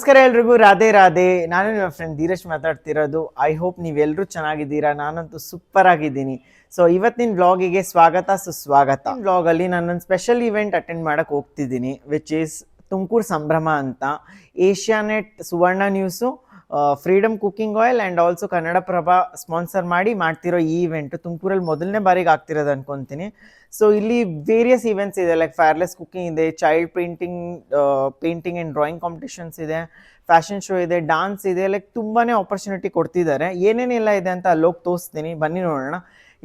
ನಮಸ್ಕಾರ ಎಲ್ರಿಗೂ, ರಾಧೆ ರಾಧೆ. ನಾನು ನಿಮ್ಮ ಫ್ರೆಂಡ್ ಧೀರಜ್ ಮಾತಾಡ್ತಿರೋದು. ಐ ಹೋಪ್ ನೀವೆಲ್ಲರೂ ಚೆನ್ನಾಗಿದ್ದೀರಾ. ನಾನಂತೂ ಸೂಪರ್ ಆಗಿದ್ದೀನಿ. ಸೊ ಇವತ್ತಿನ ವ್ಲಾಗಿಗೆ ಸ್ವಾಗತ ಸುಸ್ವಾಗತ. ವ್ಲಾಗಲ್ಲಿ ನಾನೊಂದು ಸ್ಪೆಷಲ್ ಇವೆಂಟ್ ಅಟೆಂಡ್ ಮಾಡಕ್ಕೆ ಹೋಗ್ತಿದ್ದೀನಿ, ವಿಚ್ ಈಸ್ ತುಮಕೂರು ಸಂಭ್ರಮ ಅಂತ. Asianet, Suvarna news, Freedom cooking oil and also Kannadaprabha sponsor ಮಾಡಿ ಮಾಡ್ತಿರೋ ಈ ಇವೆಂಟು ತುಮಕೂರಲ್ಲಿ ಮೊದಲನೇ ಬಾರಿಗೆ ಆಗ್ತಿರೋದು ಅನ್ಕೊತೀನಿ. ಸೊ ಇಲ್ಲಿ ವೇರಿಯಸ್ ಇವೆಂಟ್ಸ್ ಇದೆ, ಲೈಕ್ ಫೈರ್ಲೆಸ್ ಕುಕಿಂಗ್ ಇದೆ, child painting and drawing competitions ಇದೆ, ಫ್ಯಾಷನ್ ಶೋ ಇದೆ, ಡಾನ್ಸ್ ಇದೆ, ಲೈಕ್ ತುಂಬಾ ಆಪರ್ಚುನಿಟಿ ಕೊಡ್ತಿದ್ದಾರೆ. ಏನೇನೆಲ್ಲ ಇದೆ ಅಂತ ಅಲ್ಲೋಗಿ ತೋರಿಸ್ತೀನಿ, ಬನ್ನಿ ನೋಡೋಣ.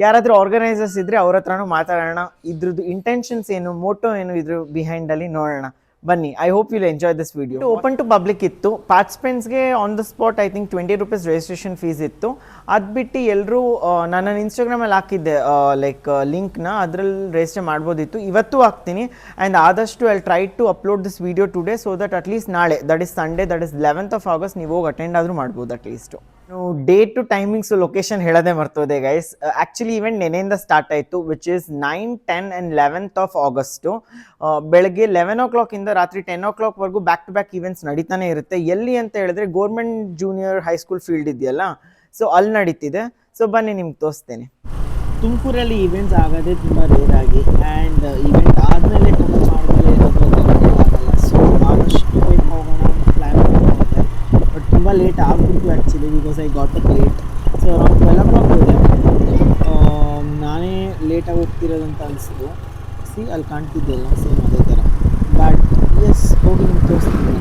ಯಾರಾದರೂ ಆರ್ಗನೈಸರ್ಸ್ ಇದ್ದರೆ ಅವ್ರ ಹತ್ರನೂ ಮಾತಾಡೋಣ. ಇದ್ರದ್ದು ಇಂಟೆನ್ಷನ್ಸ್ ಏನು, ಮೋಟೋ ಏನು ಇದ್ರ ಬಿಹೈಂಡಲ್ಲಿ ನೋಡೋಣ. ಬನ್ನಿ. I hope you'll enjoy this video. Open to public ಇತ್ತು. ಪಾರ್ಟಿಸಿಪೆಂಟ್ಸ್ಗೆ on the spot I think 20 rupees registration fees ಇತ್ತು. ಅದು ಬಿಟ್ಟು ಎಲ್ಲರೂ ನಾನು ಇನ್ಸ್ಟಾಗ್ರಾಮಲ್ಲಿ ಹಾಕಿದ್ದೆ ಲೈಕ್ ಲಿಂಕ್ನ, ಅದರಲ್ಲಿ ರಿಜಿಸ್ಟರ್ ಮಾಡ್ಬೋದಿತ್ತು. ಇವತ್ತು ಹಾಕ್ತೀನಿ ಆ್ಯಂಡ್ ಆದಷ್ಟು I try to upload this video today, so that at least ನಾಳೆ, that is Sunday, that is 11th of August, ನೀವು ಹೋಗಿ ಅಟೆಂಡ್ ಆದರೂ ಮಾಡ್ಬೋದು ಅಟ್ಲೀಸ್ಟು. ಡೇಟು, ಟೈಮಿಂಗ್ಸು, ಲೊಕೇಶನ್ ಹೇಳೋದೇ ಮರ್ತೋದೆ ಗೈಸ್. ಆ್ಯಕ್ಚುಲಿ ಇವೆಂಟ್ ನೆನೆಯಿಂದ ಸ್ಟಾರ್ಟ್ ಆಯಿತು, which is 9, 10 and 11th of August. ಬೆಳಗ್ಗೆ 11 o'clock ಇಂದ ರಾತ್ರಿ 10 o'clock ವರೆಗೂ ಬ್ಯಾಕ್ ಟು ಬ್ಯಾಕ್ ಇವೆಂಟ್ಸ್ ನಡೀತಾನೆ ಇರುತ್ತೆ. ಎಲ್ಲಿ ಅಂತ ಹೇಳಿದ್ರೆ ಗೌರ್ಮೆಂಟ್ ಜೂನಿಯರ್ ಹೈಸ್ಕೂಲ್ ಫೀಲ್ಡ್ ಇದೆಯಲ್ಲ, ಸೊ ಅಲ್ಲಿ ನಡೀತಿದೆ. ಸೊ ಬನ್ನಿ ನಿಮ್ಗೆ ತೋರಿಸ್ತೇನೆ. ತುಮಕೂರಲ್ಲಿ ಇವೆಂಟ್ಸ್ ಆಗೋದೇ ತುಂಬ ರೇರ್ ಆಗಿ, ಆ್ಯಂಡ್ ಇವೆಂಟ್ ಆದಮೇಲೆ ಕವರ್ ಮಾಡಿದ್ರೆ ಆಗಲ್ಲ. ಸೊ ಆದಷ್ಟು ಬೇಗ ಹೋಗೋಣ ಅಂತ ಪ್ಲ್ಯಾನ್ ಮಾಡಿದೆ, ಬಟ್ ತುಂಬ ಲೇಟ್ ಆಗ್ಬಿಟ್ಟು actually, because I got it late. So around 12 o'clock ಹೋದೆ. ನಾನೇ ಲೇಟಾಗಿ ಹೋಗ್ತಿರೋದಂತ ಅನಿಸ್ತು. ಅಲ್ಲಿ ಕಾಣ್ತಿದ್ದೆಲ್ಲ ಸೇಮ್ ಅದೇ ಥರ. ಬಟ್ ಎಸ್, ಹೋಗಿ ನಿಮ್ಗೆ ತೋರಿಸ್ತೀನಿ.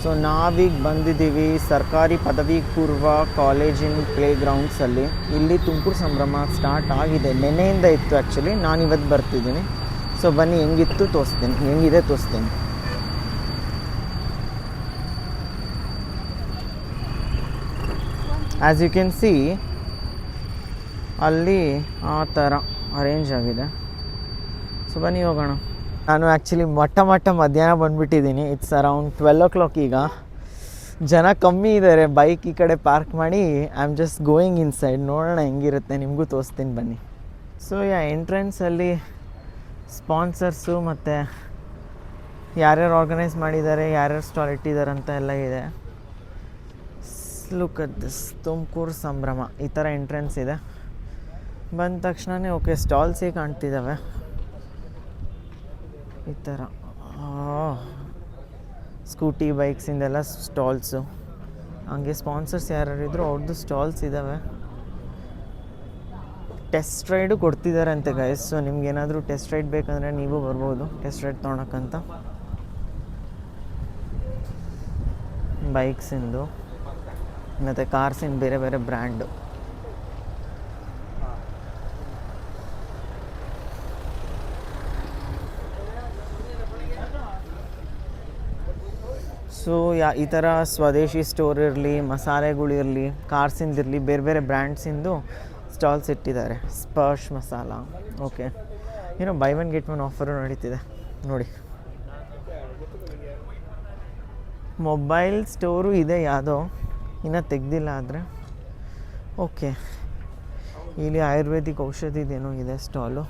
ಸೊ ನಾವೀಗ ಬಂದಿದ್ದೀವಿ ಸರ್ಕಾರಿ ಪದವಿ ಪೂರ್ವ ಕಾಲೇಜಿನ ಪ್ಲೇ ಗ್ರೌಂಡ್ಸಲ್ಲಿ. ಇಲ್ಲಿ ತುಮಕೂರು ಸಂಭ್ರಮ ಸ್ಟಾರ್ಟ್ ಆಗಿದೆ, ನೆನೆಯಿಂದ ಇತ್ತು ಆ್ಯಕ್ಚುಲಿ. ನಾನು ಇವತ್ತು ಬರ್ತಿದ್ದೀನಿ. ಸೊ ಬನ್ನಿ, ಹೆಂಗಿತ್ತು ತೋರಿಸ್ತೀನಿ, ಹೆಂಗಿದೆ ತೋರಿಸ್ತೀನಿ. ಆ್ಯಸ್ ಯು ಕ್ಯಾನ್ ಸಿ, ಅಲ್ಲಿ ಆ ಥರ ಅರೇಂಜ್ ಆಗಿದೆ. ಸೊ ಬನ್ನಿ ಹೋಗೋಣ. ನಾನು ಆ್ಯಕ್ಚುಲಿ ಮೊಟ್ಟ ಮಧ್ಯಾಹ್ನ ಬಂದುಬಿಟ್ಟಿದ್ದೀನಿ. It's around 12 o'clock. ಈಗ ಜನ ಕಮ್ಮಿ ಇದ್ದಾರೆ. ಬೈಕ್ ಈ ಕಡೆ ಪಾರ್ಕ್ ಮಾಡಿ I am just going inside. ನೋಡೋಣ ಹೆಂಗಿರುತ್ತೆ, ನಿಮಗೂ ತೋರಿಸ್ತೀನಿ ಬನ್ನಿ. ಸೊ ಎಂಟ್ರೆನ್ಸಲ್ಲಿ ಸ್ಪಾನ್ಸರ್ಸು ಮತ್ತು ಯಾರ್ಯಾರು ಆರ್ಗನೈಸ್ ಮಾಡಿದ್ದಾರೆ, ಯಾರ್ಯಾರು ಸ್ಟಾಲ್ ಇಟ್ಟಿದ್ದಾರೆ ಅಂತ ಎಲ್ಲ ಇದೆ. ಲುಕ್ ಅಟ್ ದಿಸ್, ತುಮಕೂರು ಸಂಭ್ರಮ, ಈ ಥರ ಎಂಟ್ರೆನ್ಸ್ ಇದೆ. ಬಂದ ತಕ್ಷಣವೇ ಓಕೆ, ಸ್ಟಾಲ್ಸೇ ಕಾಣ್ತಿದ್ದಾವೆ ಈ ಥರ. ಸ್ಕೂಟಿ, ಬೈಕ್ಸಿಂದೆಲ್ಲ ಸ್ಟಾಲ್ಸು. ಹಂಗೆ ಸ್ಪಾನ್ಸರ್ಸ್ ಯಾರ್ಯಾರಿದ್ರು ಅವ್ರದ್ದು ಸ್ಟಾಲ್ಸ್ ಇದ್ದಾವೆ. ಟೆಸ್ಟ್ ರೈಡು ಕೊಡ್ತಿದ್ದಾರೆ ಅಂತೆ ಗೈಸ್. ಸೊ ನಿಮ್ಗೇನಾದರೂ ಟೆಸ್ಟ್ ರೈಡ್ ಬೇಕಂದರೆ ನೀವು ಬರ್ಬೋದು ಟೆಸ್ಟ್ ರೈಡ್ ತೊಗೊಳಕ್ಕಂತ. ಬೈಕ್ಸಿಂದು ಮತ್ತು ಕಾರ್ಸಿನ ಬೇರೆ ಬೇರೆ ಬ್ರ್ಯಾಂಡು. ಸೊ ಈ ಥರ ಸ್ವದೇಶಿ ಸ್ಟೋರ್ ಇರಲಿ, ಮಸಾಲೆಗಳಿರಲಿ, ಕಾರ್ಸಿಂದಿರಲಿ, ಬೇರೆ ಬೇರೆ ಬ್ರ್ಯಾಂಡ್ಸಿಂದು ಸ್ಟಾಲ್ಸ್ ಇಟ್ಟಿದ್ದಾರೆ. ಸ್ಪರ್ಶ್ ಮಸಾಲ, ಓಕೆ, ಏನೋ by one get one offer ನಡೀತಿದೆ ನೋಡಿ. ಮೊಬೈಲ್ ಸ್ಟೋರು ಇದೆ ಯಾವುದೋ, ಇನ್ನೂ ತೆಗ್ದಿಲ್ಲ. ಆದರೆ ಓಕೆ, ಇಲ್ಲಿ ಆಯುರ್ವೇದಿಕ್ ಔಷಧಿದೇನೋ ಇದೆ ಸ್ಟಾಲು.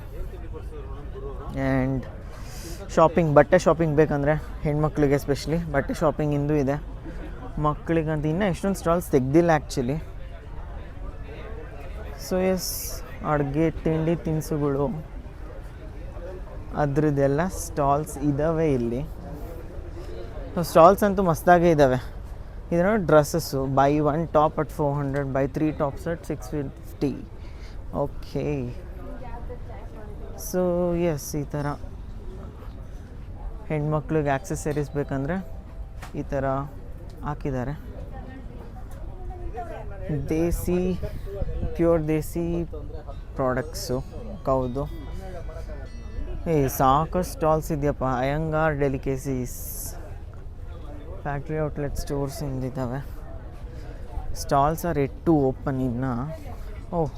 ಆ್ಯಂಡ್ ಶಾಪಿಂಗ್, ಬಟ್ಟೆ ಶಾಪಿಂಗ್ ಬೇಕಂದರೆ ಹೆಣ್ಮಕ್ಳಿಗೆ ಎಸ್ಪೆಷಲಿ ಬಟ್ಟೆ ಶಾಪಿಂಗಿಂದು ಇದೆ. ಮಕ್ಕಳಿಗಂತ ಇನ್ನೂ ಎಷ್ಟೊಂದು ಸ್ಟಾಲ್ಸ್ ತೆಗ್ದಿಲ್ಲ ಆ್ಯಕ್ಚುಲಿ. ಸೊ ಎಸ್, ಅಡುಗೆ ತಿಂಡಿ ತಿನಿಸುಗಳು ಅದ್ರದ್ದೆಲ್ಲ ಸ್ಟಾಲ್ಸ್ ಇದ್ದಾವೆ ಇಲ್ಲಿ. ಸ್ಟಾಲ್ಸ್ ಅಂತೂ ಮಸ್ತಾಗೇ ಇದ್ದಾವೆ. ಇದನ್ನು dresses, buy 1 top at 400, buy 3 tops at 650. Okay, so yes, ಈ ಥರ ಹೆಣ್ಮಕ್ಳಿಗೆ ಆಕ್ಸೆಸರೀಸ್ ಬೇಕಂದರೆ ಈ ಥರ ಹಾಕಿದ್ದಾರೆ. ದೇಸಿ, ಪ್ಯೂರ್ ದೇಸಿ ಪ್ರಾಡಕ್ಟ್ಸು, ಕೌದು. ಸಾಕಷ್ಟು ಸ್ಟಾಲ್ಸ್ ಇದೆಯಪ್ಪ. Iyengar delicacies, factory outlet stores ಇಂದಿದ್ದಾವೆ. Stalls are yet to open ಇನ್ನು. ಓಹ್,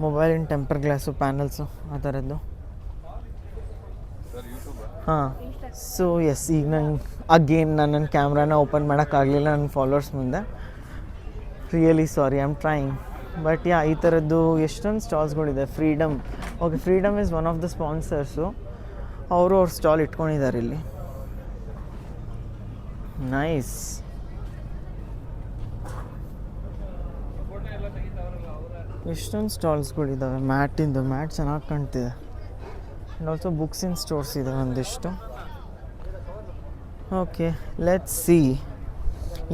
ಮೊಬೈಲಿನ ಟೆಂಪರ್ ಗ್ಲಾಸು, ಪ್ಯಾನಲ್ಸು, ಆ ಥರದ್ದು. ಹಾಂ, ಸೊ ಎಸ್, ಈಗ ನಾನು ನನ್ನ ಕ್ಯಾಮ್ರಾನ ಓಪನ್ ಮಾಡೋಕ್ಕಾಗಲಿಲ್ಲ ನನ್ನ ಫಾಲೋವರ್ಸ್ ಮುಂದೆ. Really sorry, I am trying. But ಈ ಥರದ್ದು ಎಷ್ಟೊಂದು ಸ್ಟಾಲ್ಸ್ಗಳಿದೆ. Freedom, okay, Freedom is one of the sponsors. ಅವರು ಅವ್ರ ಸ್ಟಾಲ್ ಇಟ್ಕೊಂಡಿದ್ದಾರೆ ಇಲ್ಲಿ. ನೈಸ್. ಎಷ್ಟೊಂದು ಸ್ಟಾಲ್ಸ್ಗಳಿದ್ದಾವೆ ಮ್ಯಾಟಿಂದು. ಮ್ಯಾಟ್ ಚೆನ್ನಾಗಿ ಕಾಣ್ತಿದೆ. ಆ್ಯಂಡ್ ಆಲ್ಸೋ ಬುಕ್ಸಿನ ಸ್ಟೋರ್ಸ್ ಇದೆ ಒಂದಿಷ್ಟು. Okay, let's see.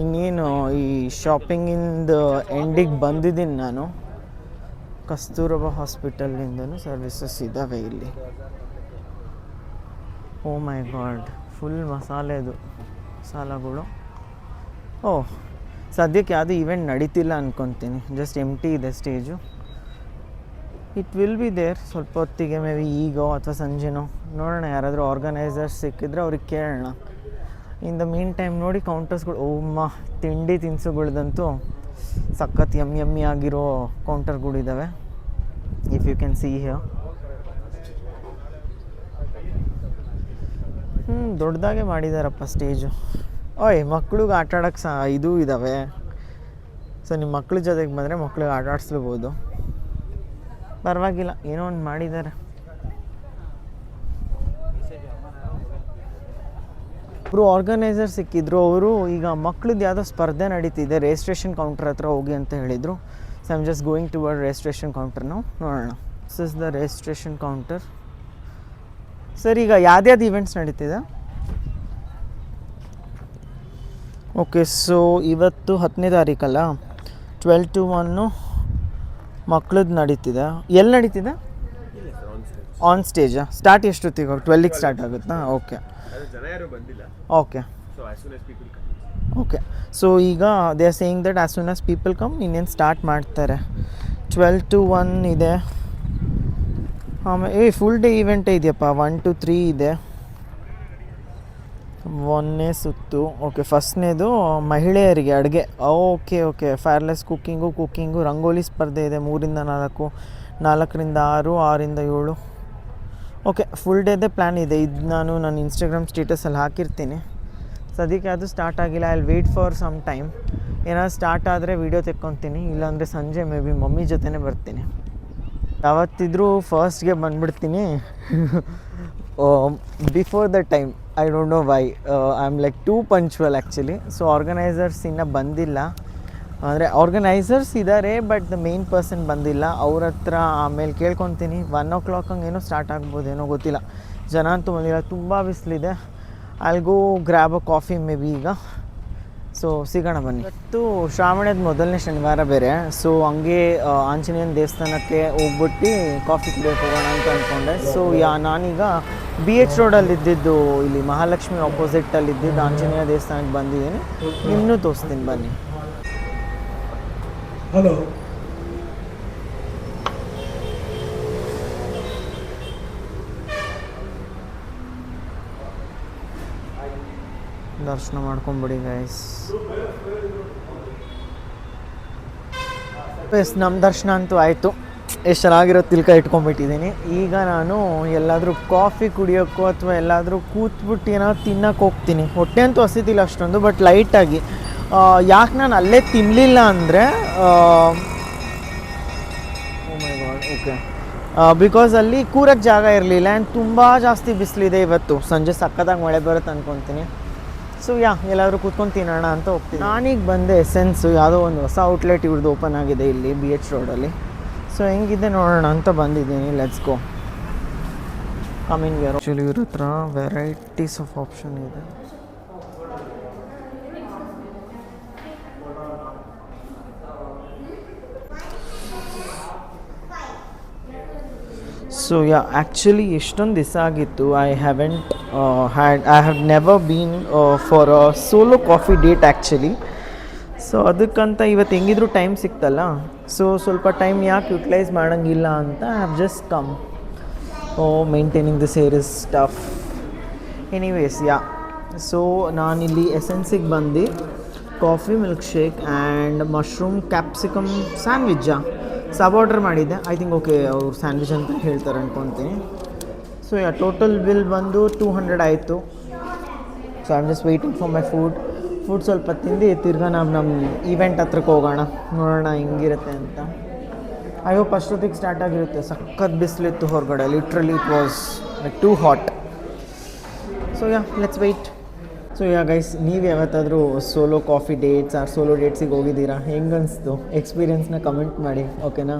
ಇನ್ನೇನು ಈ ಶಾಪಿಂಗಿಂದು ಎಂಡಿಗೆ ಬಂದಿದ್ದೀನಿ ನಾನು. ಕಸ್ತೂರಬಾ ಹಾಸ್ಪಿಟಲಿಂದನೂ ಸರ್ವಿಸಸ್ ಇದ್ದಾವೆ ಇಲ್ಲಿ. ಓ ಮೈ ಗಾಡ್, ಫುಲ್ ಮಸಾಲೆಗಳು. ಓಹ್, ಸದ್ಯಕ್ಕೆ ಯಾವುದೂ ಈವೆಂಟ್ ನಡೀತಿಲ್ಲ ಅಂದ್ಕೊತೀನಿ. ಜಸ್ಟ್ ಎಂಟಿ ಇದೆ stage. It will be there ಸ್ವಲ್ಪ ಹೊತ್ತಿಗೆ, ಮೇ ಬಿ ಈಗೋ ಅಥವಾ ಸಂಜೆನೋ ನೋಡೋಣ. ಯಾರಾದರೂ ಆರ್ಗನೈಸರ್ಸ್ ಸಿಕ್ಕಿದ್ರೆ ಅವ್ರಿಗೆ ಕೇಳೋಣ. ಇನ್ ದ ಮೀನ್ ಟೈಮ್ ನೋಡಿ ಕೌಂಟರ್ಸ್ಗಳು. ಓಮ್ಮ, ತಿಂಡಿ ತಿನಿಸುಗಳ್ದಂತೂ ಸಖತ್ ಯಮ್ಮಿ ಆಗಿರೋ ಕೌಂಟರ್ಗಳಿದ್ದಾವೆ. If you can see here. ದೊಡ್ಡದಾಗೆ ಮಾಡಿದಾರಪ್ಪ ಸ್ಟೇಜು. ಓಯ್, ಮಕ್ಳಿಗೆ ಆಟ ಆಡೋಕ್ಕೆ ಇದು ಇದ್ದಾವೆ. ಸೊ ನಿಮ್ಮ ಮಕ್ಳ ಜೊತೆಗೆ ಬಂದರೆ ಮಕ್ಳಿಗೆ ಆಟ ಆಡಿಸ್ಲಬೋದು. ಪರವಾಗಿಲ್ಲ, ಏನೋ ಒಂದು ಮಾಡಿದ್ದಾರೆ. ಒಬ್ಬರು ಆರ್ಗನೈಸರ್ ಸಿಕ್ಕಿದ್ರು. ಅವರು ಈಗ ಮಕ್ಳದ್ದು ಯಾವುದೋ ಸ್ಪರ್ಧೆ ನಡೀತಿದೆ, ರಿಜಿಸ್ಟ್ರೇಷನ್ ಕೌಂಟರ್ ಹತ್ರ ಹೋಗಿ ಅಂತ ಹೇಳಿದರು. So I am just going toward registration counter. ನಾವು ನೋಡೋಣ. This is the registration counter. Sir, ಈಗ ಯಾವ್ದು ಇವೆಂಟ್ಸ್ ನಡೀತಿದೆ? ಓಕೆ, ಸೊ ಇವತ್ತು 10ನೇ ತಾರೀಕಲ್ಲ, 12 to 1 ಮಕ್ಳದ್ದು ನಡೀತಿದೆ. ಎಲ್ಲಿ ನಡೀತಿದೆ? ಆನ್ ಸ್ಟೇಜಾ? ಸ್ಟಾರ್ಟ್ ಎಷ್ಟೊತ್ತಿಗೆ? 12ಗೆ ಸ್ಟಾರ್ಟ್ ಆಗುತ್ತಾ? Okay okay okay. ಸೊ ಈಗ they are saying that as soon as people come ಇನ್ನೇನು ಸ್ಟಾರ್ಟ್ ಮಾಡ್ತಾರೆ. 12 to 1 ಇದೆ. ಆಮೇಲೆ ಫುಲ್ ಡೇ ಈವೆಂಟೇ ಇದೆಯಪ್ಪ. 1 to 3 ಇದೆ. 1ನೇ ಸುತ್ತು. ಓಕೆ, ಫಸ್ಟ್ನೇದು ಮಹಿಳೆಯರಿಗೆ ಅಡುಗೆ. Okay okay. Fireless cooking, rangoli ಸ್ಪರ್ಧೆ ಇದೆ. 3ರಿಂದ 4, 4ರಿಂದ 6, 6ರಿಂದ 7. ಓಕೆ, ಫುಲ್ ಡೇದೇ ಪ್ಲ್ಯಾನ್ ಇದೆ. ಇದು ನಾನು ನನ್ನ ಇನ್ಸ್ಟಾಗ್ರಾಮ್ ಸ್ಟೇಟಸಲ್ಲಿ ಹಾಕಿರ್ತೀನಿ. ಸದ್ಯಕ್ಕೆ ಅದು ಸ್ಟಾರ್ಟ್ ಆಗಿಲ್ಲ. I will wait for some time. ಏನಾದ್ರು ಸ್ಟಾರ್ಟ್ ಆದರೆ ವೀಡಿಯೋ ತೆಕ್ಕೊತೀನಿ. ಇಲ್ಲಾಂದರೆ ಸಂಜೆ ಮೇ ಬಿ ಮಮ್ಮಿ ಜೊತೆನೇ ಬರ್ತೀನಿ. ಯಾವತ್ತಿದ್ರೂ ಫಸ್ಟ್ಗೆ ಬಂದುಬಿಡ್ತೀನಿ before the time. I don't know why. I am like too punctual actually. So organisers ಇನ್ನೂ ಬಂದಿಲ್ಲ. ಅಂದರೆ ಆರ್ಗನೈಸರ್ಸ್ ಇದ್ದಾರೆ, ಬಟ್ ದ ಮೇನ್ ಪರ್ಸನ್ ಬಂದಿಲ್ಲ. ಅವ್ರ ಹತ್ರ ಆಮೇಲೆ ಕೇಳ್ಕೊತೀನಿ. 1 o'clock ಹಂಗೇನೋ ಸ್ಟಾರ್ಟ್ ಆಗ್ಬೋದೇನೋ, ಗೊತ್ತಿಲ್ಲ. ಜನ ಅಂತೂ ಬಂದಿಲ್ಲ, ತುಂಬ ಬಿಸಿಲಿದೆ. I'll go grab a coffee maybe ಈಗ. ಸೊ ಸಿಗೋಣ ಬನ್ನಿ. ಇವತ್ತು ಶ್ರಾವಣದ ಮೊದಲನೇ ಶನಿವಾರ ಬೇರೆ. ಸೊ ಹಂಗೆ ಆಂಜನೇಯನ ದೇವಸ್ಥಾನಕ್ಕೆ ಹೋಗ್ಬಿಟ್ಟು ಕಾಫಿ ಕುಡಿಯೋಕೆ ಹೋಗೋಣ ಅಂತ ಅಂದ್ಕೊಂಡೆ. ಸೊ ನಾನೀಗ BH ರೋಡಲ್ಲಿದ್ದು, ಇಲ್ಲಿ ಮಹಾಲಕ್ಷ್ಮಿ ಆಪೋಸಿಟಲ್ಲಿದ್ದು ಆಂಜನೇಯ ದೇವಸ್ಥಾನಕ್ಕೆ ಬಂದಿದ್ದೀನಿ. ನಿಮ್ಮನ್ನೂ ತೋರಿಸ್ತೀನಿ ಬನ್ನಿ. ಹಲೋ, ದರ್ಶನ ಮಾಡ್ಕೊಂಬಿಡಿ ಗೈಸ್. ನಮ್ಮ ದರ್ಶನ ಅಂತೂ ಆಯಿತು. ಎಷ್ಟು ಚೆನ್ನಾಗಿರೋ ತಿಲ್ಕ ಇಟ್ಕೊಂಡ್ಬಿಟ್ಟಿದ್ದೀನಿ. ಈಗ ನಾನು ಎಲ್ಲಾದರೂ ಕಾಫಿ ಕುಡಿಯೋಕ್ಕೋ ಅಥವಾ ಎಲ್ಲಾದರೂ ಕೂತ್ಬಿಟ್ಟು ಏನಾದ್ರು ತಿನ್ನೋಕೆ ಹೋಗ್ತೀನಿ. ಹೊಟ್ಟೆ ಅಂತೂ ಹಸಿತಿಲ್ಲ ಅಷ್ಟೊಂದು, ಬಟ್ ಲೈಟಾಗಿ. ಯಾಕೆ ನಾನು ಅಲ್ಲೇ ತಿನ್ನಲಿಲ್ಲ ಅಂದರೆ, ಓ ಮೈ ಗಾಡ್, ಓಕೆ, ಬಿಕಾಸ್ ಅಲ್ಲಿ ಕೂರಕ್ಕೆ ಜಾಗ ಇರಲಿಲ್ಲ. ಆ್ಯಂಡ್ ತುಂಬ ಜಾಸ್ತಿ ಬಿಸಿಲಿದೆ ಇವತ್ತು. ಸಂಜೆ ಸಕ್ಕತ್ತಾಗಿ ಮಳೆ ಬರುತ್ತೆ ಅಂದ್ಕೊತೀನಿ. ಸೊ ಎಲ್ಲಾದರೂ ಕೂತ್ಕೊಂಡು ತಿನ್ನೋಣ ಅಂತ ಹೋಗ್ತೀನಿ. ನಾನೀಗ ಬಂದೆ ಎಸೆನ್ಸು, ಯಾವುದೋ ಒಂದು ಹೊಸ ಔಟ್ಲೆಟ್ ಇವ್ರದ್ದು ಓಪನ್ ಆಗಿದೆ ಇಲ್ಲಿ BH ರೋಡಲ್ಲಿ. ಸೊ ಹೆಂಗಿದೆ ನೋಡೋಣ ಅಂತ ಬಂದಿದ್ದೀನಿ. Let's go. Coming where. Actually ಇವ್ರ ಹತ್ರ ವೆರೈಟೀಸ್ ಆಫ್ ಆಪ್ಷನ್ ಇದೆ. ಸೊ ಆ್ಯಕ್ಚುಲಿ ಎಷ್ಟೊಂದು ದಿವಸ ಆಗಿತ್ತು. I have never been for a solo coffee date actually. So ಅದಕ್ಕಂತ ಇವತ್ತು ಹೆಂಗಿದ್ರು ಟೈಮ್ ಸಿಕ್ತಲ್ಲ, ಸೊ ಸ್ವಲ್ಪ ಟೈಮ್ ಯಾಕೆ ಯುಟಿಲೈಸ್ ಮಾಡೋಂಗಿಲ್ಲ ಅಂತ I have just come. Maintaining the serious stuff. Anyways so ನಾನಿಲ್ಲಿ ಎಸೆನ್ಸಿಗೆ ಬಂದು coffee milkshake and mushroom capsicum ಸ್ಯಾಂಡ್ವಿಚ್ಚಾ ಸಬ್ ಆರ್ಡರ್ ಮಾಡಿದ್ದೆ. ಐ ಥಿಂಕ್ ಓಕೆ, ಅವ್ರು ಸ್ಯಾಂಡ್ವಿಚ್ ಅಂತ ಹೇಳ್ತಾರೆ ಅಂದ್ಕೊತೀನಿ. ಸೊ ಟೋಟಲ್ ಬಿಲ್ ಬಂದು 200 ಆಯಿತು. So I am just waiting for my food ಸ್ವಲ್ಪ ತಿಂದು ತಿರ್ಗಾ ನಮ್ಮ ಈವೆಂಟ್ ಹತ್ರಕ್ಕೆ ಹೋಗೋಣ, ನೋಡೋಣ ಹೆಂಗಿರುತ್ತೆ ಅಂತ. ಐ ಹೋಪ್ ಅಷ್ಟೊತ್ತಿಗೆ ಸ್ಟಾರ್ಟ್ ಆಗಿರುತ್ತೆ. ಸಖತ್ ಬಿಸಿಲಿತ್ತು ಹೊರಗಡೆ. Literally it was like too hot. So let's wait. So ya guys, ನೀವು ಯಾವತ್ತಾದರೂ solo coffee dates or solo ಡೇಟ್ಸಿಗೆ ಹೋಗಿದ್ದೀರಾ? ಹೆಂಗೆ ಅನಿಸ್ತು ಎಕ್ಸ್ಪೀರಿಯನ್ಸ್ನ ಕಮೆಂಟ್ ಮಾಡಿ, ಓಕೆನಾ?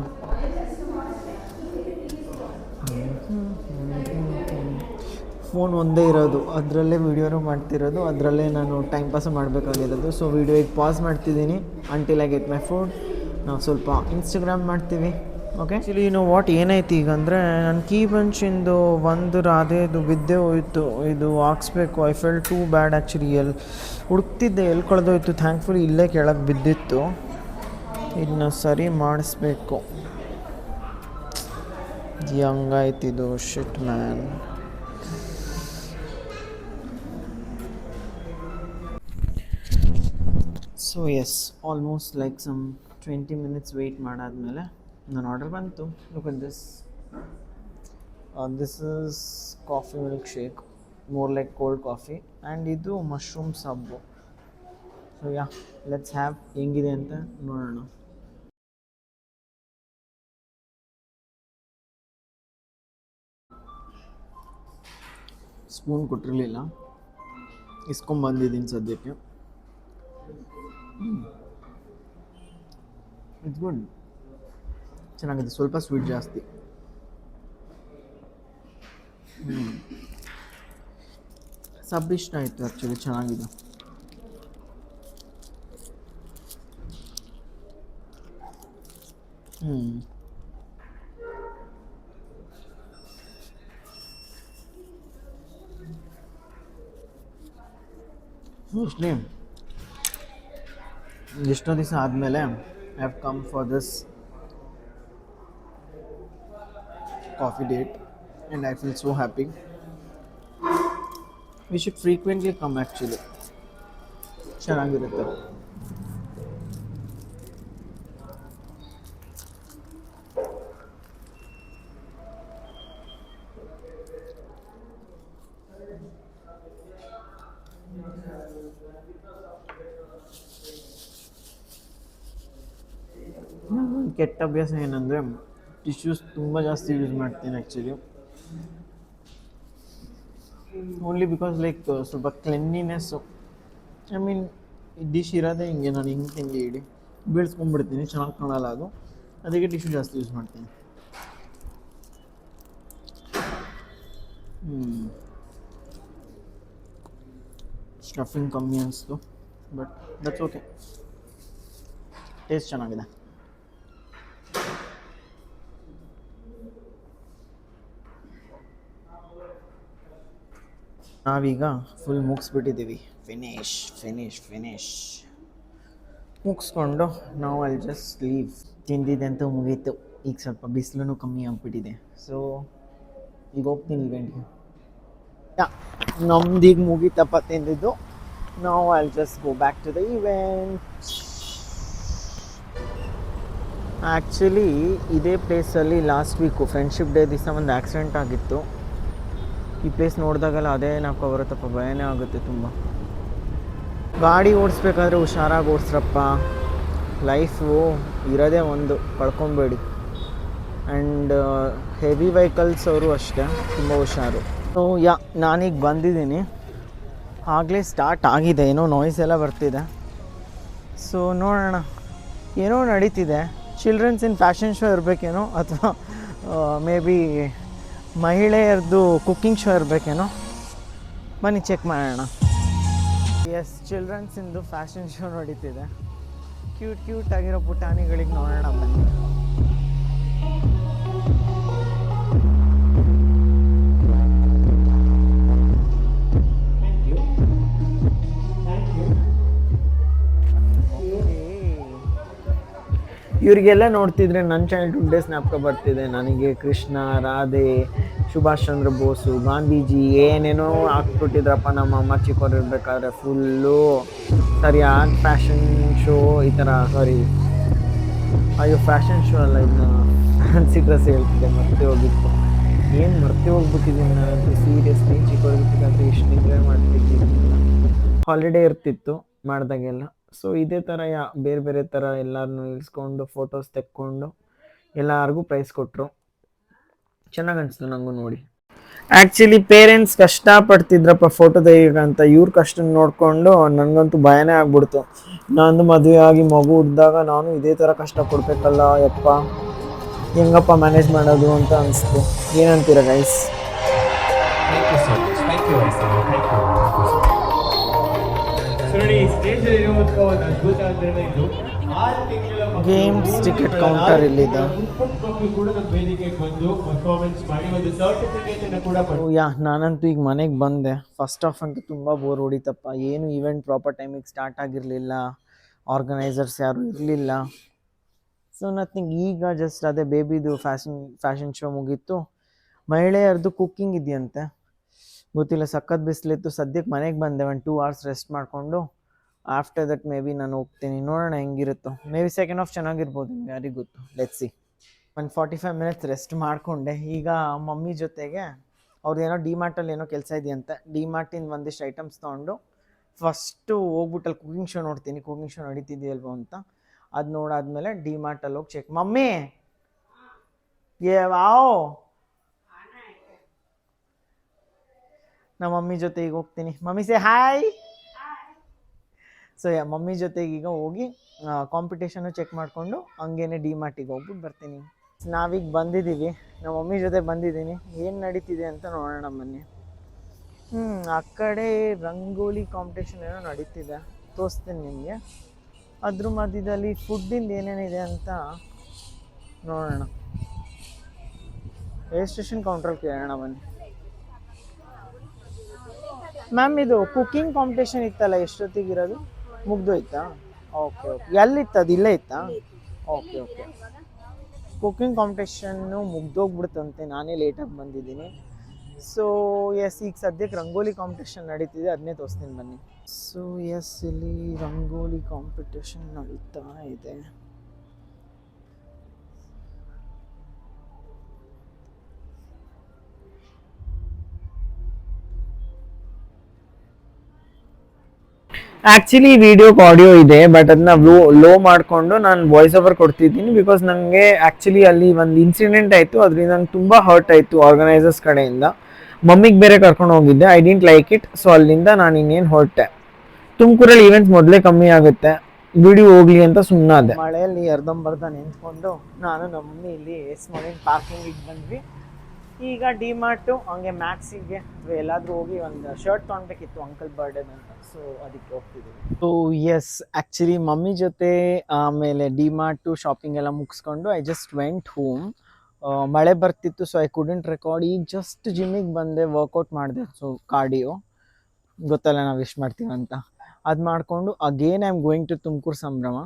ಫೋನ್ ಒಂದೇ ಇರೋದು, ಅದರಲ್ಲೇ ವೀಡಿಯೋನು ಮಾಡ್ತಿರೋದು, ಅದರಲ್ಲೇ ನಾನು ಟೈಮ್ ಪಾಸ್ ಮಾಡಬೇಕಾಗಿರೋದು. ಸೊ ವೀಡಿಯೋ ಈಗ ಪಾಸ್ ಮಾಡ್ತಿದ್ದೀನಿ until I get my phone. ನಾವು ಸ್ವಲ್ಪ ಇನ್ಸ್ಟಾಗ್ರಾಮ್ ಮಾಡ್ತೀವಿ, ಓಕೆ? ಆ್ಯಕ್ಚುಲಿ ವಾಟ್ ಏನಾಯ್ತು ಈಗ ಅಂದರೆ, ನನ್ನ ಕೀ ಬಂಚಿಂದು ಒಂದು ರಾಧೆದು ಬಿದ್ದೇ ಹೋಯಿತು. ಇದು ಹಾಕ್ಸ್ಬೇಕು. I fell too bad actually. ಹುಡುಕ್ತಿದ್ದೆ, ಎಲ್ಲಿ ಕಳೆದೋಯ್ತು. ಥ್ಯಾಂಕ್ಫುಲಿ ಇಲ್ಲೇ ಕೆಳಗೆ ಬಿದ್ದಿತ್ತು. ಇದನ್ನ ಸರಿ ಮಾಡಿಸ್ಬೇಕು. ಹಂಗಾಯ್ತಿದು, shit man. So yes, almost like some 20 minutes wait ಮಾಡಾದಮೇಲೆ ನನ್ನ ಆರ್ಡರ್ ಬಂತು. Look at this. This is coffee milkshake, more like cold coffee, and ಇದು mushroom sub. So ya, let's have. ಹೆಂಗಿದೆ ಅಂತ ನೋಡೋಣ. ಸ್ಪೂನ್ ಕೊಟ್ಟಿರಲಿಲ್ಲ, ಇಸ್ಕೊಂಬಂದಿದ್ದೀನಿ ಸದ್ಯಕ್ಕೆ. ಇಟ್ಸ್ ಗುಡ್, ಚೆನ್ನಾಗಿದೆ. ಸ್ವಲ್ಪ ಸ್ವೀಟ್ ಜಾಸ್ತಿ. ಸಬ್ ಇಷ್ಟ ಆಯಿತು ಆ್ಯಕ್ಚುಲಿ, ಚೆನ್ನಾಗಿದೆ. ಮೋಸ್ಟ್ಲಿ ಎಷ್ಟೋ ದಿವಸ ಆದಮೇಲೆ I have come for this coffee date and I feel so happy. We should frequently come actually, ಚೆನ್ನಾಗಿರುತ್ತೆ. ಕೆಟ್ಟ ಅಭ್ಯಾಸ ಏನಂದರೆ, ಟಿಶ್ಯೂಸ್ ತುಂಬ ಜಾಸ್ತಿ ಯೂಸ್ ಮಾಡ್ತೀನಿ ಆ್ಯಕ್ಚುಲಿ. ಓನ್ಲಿ ಬಿಕಾಸ್ ಲೈಕ್ ಸ್ವಲ್ಪ ಕ್ಲೆನ್ಲಿನೆಸ್ಸು. ಐ ಮೀನ್ ಡಿಶ್ ಇರೋದೇ ಹಿಂಗೆ, ನಾನು ಹಿಂಗೆ ಇಡಿ ಬೀಳ್ಸ್ಕೊಂಡ್ಬಿಡ್ತೀನಿ, ಚೆನ್ನಾಗಿ ಕಾಣಲ್ಲ ಅದು. ಅದಕ್ಕೆ ಟಿಶ್ಯೂ ಜಾಸ್ತಿ ಯೂಸ್ ಮಾಡ್ತೀನಿ. ಸ್ಟಫಿಂಗ್ ಕಮ್ಮಿ ಅನಿಸ್ತು, ಬಟ್ ದಟ್ಸ್ ಓಕೆ. ಟೇಸ್ಟ್ ಚೆನ್ನಾಗಿದೆ. ನಾವೀಗ ಫುಲ್ ಮುಗಿಸ್ಬಿಟ್ಟಿದ್ದೀವಿ. ಫಿನಿಶ್ ಮುಗಿಸ್ಕೊಂಡು ನಾವು ಅಲ್ಲಿ ಜಸ್ಟ್ ಲೀವ್. ತಿಂದಿದ್ದಂತೂ ಮುಗೀತು. ಈಗ ಸ್ವಲ್ಪ ಬಿಸಿಲು ಕಮ್ಮಿ ಆಗಿಬಿಟ್ಟಿದೆ. ಸೊ ಈಗ ಹೋಗ್ತೀನಿ ಇವೆಂಟ್ಗೆ. ನಮ್ದೀಗ ಮುಗೀತಪ್ಪ ತಿಂದಿದ್ದು. ನಾವು I just go back to the event. Actually ಇದೇ ಪ್ಲೇಸಲ್ಲಿ ಲಾಸ್ಟ್ ವೀಕು ಫ್ರೆಂಡ್ಶಿಪ್ ಡೇ ದಿವಸ ಒಂದು ಆಕ್ಸಿಡೆಂಟ್ ಆಗಿತ್ತು. ಈ ಪ್ಲೇಸ್ ನೋಡಿದಾಗೆಲ್ಲ ಅದೇ ನಾಲ್ಕು ಬರುತ್ತಪ್ಪ, ಭಯನೇ ಆಗುತ್ತೆ ತುಂಬ. ಗಾಡಿ ಓಡಿಸ್ಬೇಕಾದ್ರೆ ಹುಷಾರಾಗಿ ಓಡಿಸ್ರಪ್ಪ. ಲೈಫು ಇರೋದೇ ಒಂದು, ಕಳ್ಕೊಬೇಡಿ. ಆ್ಯಂಡ್ ಹೆವಿ ವೆಹಿಕಲ್ಸ್ ಅವರು ಅಷ್ಟೇ, ತುಂಬ ಹುಷಾರು. ಸೊ ನಾನೀಗ ಬಂದಿದ್ದೀನಿ. ಆಗಲೇ ಸ್ಟಾರ್ಟ್ ಆಗಿದೆ, ಏನೋ ನಾಯ್ಸ್ ಎಲ್ಲ ಬರ್ತಿದೆ. ಸೊ ನೋಡೋಣ, ಏನೋ ನಡೀತಿದೆ. ಚಿಲ್ಡ್ರನ್ಸಿನ ಫ್ಯಾಷನ್ ಶೋ ಇರಬೇಕೇನೋ, ಅಥವಾ ಮೇ ಬಿ ಮಹಿಳೆಯರದ್ದು ಕುಕ್ಕಿಂಗ್ ಶೋ ಇರಬೇಕೇನೋ. ಬನ್ನಿ ಚೆಕ್ ಮಾಡೋಣ. ಎಸ್, ಚಿಲ್ಡ್ರನ್ಸಿಂದು ಫ್ಯಾಷನ್ ಶೋ ನಡೀತಿದೆ. ಕ್ಯೂಟ್ ಆಗಿರೋ ಪುಟಾಣಿಗಳಿಗೆ ನೋಡೋಣ ಬನ್ನಿ. ಇವರಿಗೆಲ್ಲ ನೋಡ್ತಿದ್ರೆ ನನ್ನ ಚೈಲ್ಡ್ಹುಡ್ ಡೇ ಜ್ಞಾಪಕ ಬರ್ತಿದೆ ನನಗೆ. ಕೃಷ್ಣ, ರಾಧೆ, ಸುಭಾಷ್ ಚಂದ್ರ ಬೋಸು, ಗಾಂಧೀಜಿ ಏನೇನೋ ಹಾಕ್ಬಿಟ್ಟಿದ್ರಪ್ಪ ನಮ್ಮ ಅಮ್ಮ ಚಿಕ್ಕವರಿರ್ಬೇಕಾದ್ರೆ. ಫುಲ್ಲು ಸರಿಯಾದ ಫ್ಯಾಷನ್ ಶೋ ಈ ಥರ. ಅಯ್ಯೋ, ಫ್ಯಾಷನ್ ಶೋ ಅಲ್ಲ, ಇದನ್ನ ಫ್ಯಾನ್ಸಿ ಡ್ರೆಸ್ ಹೇಳ್ತಿದ್ದೆ, ಮರ್ತೇ ಹೋಗಿತ್ತು. ಏನು ಮರ್ತೇ ಹೋಗ್ಬಿಟ್ಟಿದ್ದೀನಿ ನಾನಂತೂ ಸೀರಿಯಸ್ಲಿ. ಚಿಕ್ಕವರಿರ್ಬೇಕಾದ್ರೆ ಎಷ್ಟು ಎಂಜಾಯ್ ಮಾಡ್ತಿದ್ದೀನಿ. ಹಾಲಿಡೇ ಇರ್ತಿತ್ತು ಮಾಡಿದಾಗೆಲ್ಲ. ಸೊ ಇದೇ ಥರ ಬೇರೆ ಬೇರೆ ಥರ ಎಲ್ಲರನ್ನೂ ಇಳಿಸ್ಕೊಂಡು ಫೋಟೋಸ್ ತೆಕ್ಕೊಂಡು ಎಲ್ಲರಿಗೂ ಪ್ರೈಸ್ ಕೊಟ್ಟರು. ಚೆನ್ನಾಗಿ ಅನಿಸ್ತು ನನಗೂ ನೋಡಿ. ಆ್ಯಕ್ಚುಲಿ ಪೇರೆಂಟ್ಸ್ ಕಷ್ಟ ಪಡ್ತಿದ್ರಪ್ಪ ಫೋಟೋ ತೆಗಿಯೋಕ್ಕಂತ, ಇವ್ರ ಕಷ್ಟ ನೋಡಿಕೊಂಡು ನನಗಂತೂ ಭಯನೇ ಆಗ್ಬಿಡ್ತು. ನಂದು ಮದುವೆ ಆಗಿ ಮಗು ಹುಟ್ಟಿದಾಗ ನಾನು ಇದೇ ಥರ ಕಷ್ಟ ಪಡ್ಬೇಕಲ್ಲ ಯಪ್ಪ, ಹೆಂಗಪ್ಪ ಮ್ಯಾನೇಜ್ ಮಾಡೋದು ಅಂತ ಅನಿಸ್ತು. ಏನಂತೀರ guys? Thank you so much. Thank you, Vaisala. Thank you. So ನೋಡಿ, ಸ್ಟೇಜ್ ಇರೋ ಮೂಲಕ ಒಂದು ಅದ್ಭುತ ಅಂದ್ರೆ ಇದು 6 ತಿಂಗಳ ಗೇಮ್ಸ್ ಟಿಕೆಟ್ ಕೌಂಟರ್ ಇಲ್ಲಿದೆ. ಮಕ್ಕಳು ಕೂಡ ನಮ್ಮ ವೇದಿಕೆಗೆ ಬಂದು ಪರ್ಫಾರ್ಮೆನ್ಸ್ ಮಾಡಿ ಒಂದು ಸರ್ಟಿಫಿಕೇಟ್ ಅನ್ನು ಕೂಡ ನಾನಂತೂ ಈಗ ಮನೆಗೆ ಬಂದೆ. ಫಸ್ಟ್ ಆಫ್ ಅಂತೂ ತುಂಬ ಬೋರ್ ಹೊಡಿತಪ್ಪ. ಏನು ಈವೆಂಟ್ ಪ್ರಾಪರ್ ಟೈಮಿಗೆ ಸ್ಟಾರ್ಟ್ ಆಗಿರಲಿಲ್ಲ, ಆರ್ಗನೈಸರ್ಸ್ ಯಾರೂ ಇರಲಿಲ್ಲ. So nothing. ಈಗ ಜಸ್ಟ್ ಅದೇ ಬೇಬಿದು ಫ್ಯಾಷನ್ ಶೋ ಮುಗೀತು. ಮಹಿಳೆಯರದು ಕುಕ್ಕಿಂಗ್ ಇದೆಯಂತೆ, ಗೊತ್ತಿಲ್ಲ. ಸಖತ್ ಬಿಸಿಲಿತ್ತು. ಸದ್ಯಕ್ಕೆ ಮನೆಗೆ ಬಂದೆ, ಒಂದು 2 hours ರೆಸ್ಟ್ ಮಾಡಿಕೊಂಡು ಆಫ್ಟರ್ ದಟ್ ಮೇ ಬಿ ನಾನು ಹೋಗ್ತೀನಿ. ನೋಡೋಣ ಹೆಂಗಿರುತ್ತೋ. ಮೇ ಬಿ ಸೆಕೆಂಡ್ ಹಾಫ್ ಚೆನ್ನಾಗಿರ್ಬೋದು, ಯಾರಿಗೆ ಗೊತ್ತು. Let's see. ಒಂದು 45 minutes ರೆಸ್ಟ್ ಮಾಡಿಕೊಂಡೆ. ಈಗ ಮಮ್ಮಿ ಜೊತೆಗೆ ಅವ್ರದ್ದೇನೋ ಡಿಮಾರ್ಟಲ್ಲಿ ಏನೋ ಕೆಲಸ ಇದೆಯಂತೆ. ಡಿಮಾರ್ಟಿಂದ ಒಂದಿಷ್ಟು ಐಟಮ್ಸ್ ತೊಗೊಂಡು ಫಸ್ಟು ಹೋಗ್ಬಿಟ್ಟಲ್ಲಿ ಕುಕಿಂಗ್ ಶೋ ನೋಡ್ತೀನಿ, ಕುಕಿಂಗ್ ಶೋ ನಡೀತಿದೆಯಲ್ವೋ ಅಂತ. ಅದು ನೋಡಾದ್ಮೇಲೆ ಡಿಮಾರ್ಟಲ್ಲಿ ಹೋಗಿ ಚೆಕ್. ಮಮ್ಮಿ ವಾವ್, ನಮ್ಮ ಮಮ್ಮಿ ಜೊತೆ ಈಗ ಹೋಗ್ತೀನಿ. Mummy say hi. So mummy ಜೊತೆಗೆ ಈಗ ಹೋಗಿ ಕಾಂಪಿಟೇಷನ್ನು ಚೆಕ್ ಮಾಡಿಕೊಂಡು ಹಂಗೇನೆ ಡಿಮಾರ್ಟಿಗೆ ಹೋಗ್ಬಿಟ್ಟು ಬರ್ತೀನಿ. ನಾವೀಗ ಬಂದಿದ್ದೀವಿ, ನಮ್ಮ ಮಮ್ಮಿ ಜೊತೆ ಬಂದಿದ್ದೀನಿ. ಏನು ನಡೀತಿದೆ ಅಂತ ನೋಡೋಣ ಬನ್ನಿ. ಆ ಕಡೆ ರಂಗೋಲಿ ಕಾಂಪಿಟೇಷನ್ ಏನೋ ನಡೀತಿದೆ, ತೋರಿಸ್ತೀನಿ ನಿಮಗೆ. ಅದ್ರ ಮಧ್ಯದಲ್ಲಿ ಫುಡ್ಡಿಂದ ಏನೇನಿದೆ ಅಂತ ನೋಡೋಣ. ರಿಜಿಸ್ಟ್ರೇಷನ್ ಕೌಂಟ್ರಲ್ಲಿ ಕೇಳೋಣ ಬನ್ನಿ. ಮ್ಯಾಮ್, ಇದು ಕುಕ್ಕಿಂಗ್ ಕಾಂಪಿಟೇಷನ್ ಇತ್ತಲ್ಲ, ಎಷ್ಟೊತ್ತಿಗಿರೋದು? ಮುಗ್ದೋಯ್ತಾ? Okay okay. ಎಲ್ಲಿತ್ತು ಅದು? ಇಲ್ಲೇ ಇತ್ತಾ? Okay okay. ಕುಕ್ಕಿಂಗ್ ಕಾಂಪಿಟೇಷನ್ನು ಮುಗ್ದೋಗ್ಬಿಡ್ತಂತೆ, ನಾನೇ ಲೇಟಾಗಿ ಬಂದಿದ್ದೀನಿ. ಸೊ ಎಸ್, ಈಗ ಸದ್ಯಕ್ಕೆ ರಂಗೋಲಿ ಕಾಂಪಿಟೇಷನ್ ನಡೀತಿದೆ, ಅದನ್ನೇ ತೋರಿಸ್ತೀನಿ ಬನ್ನಿ. ಸೊ ಎಸ್, ಇಲ್ಲಿ ರಂಗೋಲಿ ಕಾಂಪಿಟೇಷನ್ ನಡೀತಾ ಇದೆ. ಆ್ಯಕ್ಚುಲಿ ವಿಡಿಯೋಗೆ ಆಡಿಯೋ ಇದೆ, ಬಟ್ ಅದನ್ನ ಲೋ ಮಾಡಿಕೊಂಡು ನಾನು ವಾಯ್ಸ್ ಓವರ್ ಕೊಡ್ತಿದ್ದೀನಿ. ಬಿಕಾಸ್ ನನಗೆ ಆ್ಯಕ್ಚುಲಿ ಅಲ್ಲಿ ಒಂದು ಇನ್ಸಿಡೆಂಟ್ ಆಯಿತು, ಅದರಿಂದ ನಂಗೆ ತುಂಬ ಹರ್ಟ್ ಆಯಿತು ಆರ್ಗನೈಸರ್ಸ್ ಕಡೆಯಿಂದ. ಮಮ್ಮಿಗೆ ಬೇರೆ ಕರ್ಕೊಂಡು ಹೋಗಿದ್ದೆ, I didn't like it. So ಅಲ್ಲಿಂದ ನಾನು ಇನ್ನೇನು ಹೊರಟೆ. ತುಮಕೂರಲ್ಲಿ ಈವೆಂಟ್ಸ್ ಮೊದಲೇ ಕಮ್ಮಿ ಆಗುತ್ತೆ, ವಿಡಿಯೋ ಹೋಗ್ಲಿ ಅಂತ ಸುಮ್ಮನಾದೆ. ಮಳೆಯಲ್ಲಿ ಅರ್ಧಂಬರ್ಧ ನಿಂತ್ಕೊಂಡು ನಾನು ನಮ್ಮ ಮಮ್ಮಿ ಇಲ್ಲಿ ಸ್ಮಾಲಿನ್ ಪಾರ್ಕಿಂಗಿಗೆ ಬಂದ್ವಿ. ಈಗ ಡಿಮಾರ್ಟು ಹಂಗೆ ಮ್ಯಾಕ್ಸಿಗೆ ಎಲ್ಲಾದರೂ ಹೋಗಿ ಒಂದು ಶರ್ಟ್ ತೊಗೊಳ್ಬೇಕಿತ್ತು ಅಂಕಲ್ ಬರ್ಡೇಗೆ ಅಂತ. ಸೊ ಅದಕ್ಕೆ ಹೋಗ್ತಿದ್ದೀವಿ. ಸೊ ಎಸ್, ಆ್ಯಕ್ಚುಲಿ ಮಮ್ಮಿ ಜೊತೆ ಆಮೇಲೆ ಡಿಮಾರ್ಟು ಶಾಪಿಂಗ್ ಎಲ್ಲ ಮುಗಿಸ್ಕೊಂಡು ಐ ಜಸ್ಟ್ ವೆಂಟ್ ಹೋಮ್. ಮಳೆ ಬರ್ತಿತ್ತು, ಸೊ ಐ ಕುಡೆಂಟ್ ರೆಕಾರ್ಡ್. ಈಗ ಜಸ್ಟ್ ಜಿಮ್ಮಿಗೆ ಬಂದೆ, ವರ್ಕೌಟ್ ಮಾಡಿದೆ. ಸೊ ಕಾರ್ಡಿಯೋ ಗೊತ್ತಲ್ಲ ನಾವು ಎಷ್ಟು ಮಾಡ್ತೀವಿ ಅಂತ. ಅದು ಮಾಡಿಕೊಂಡು again I am going to Tumakuru Sambhrama.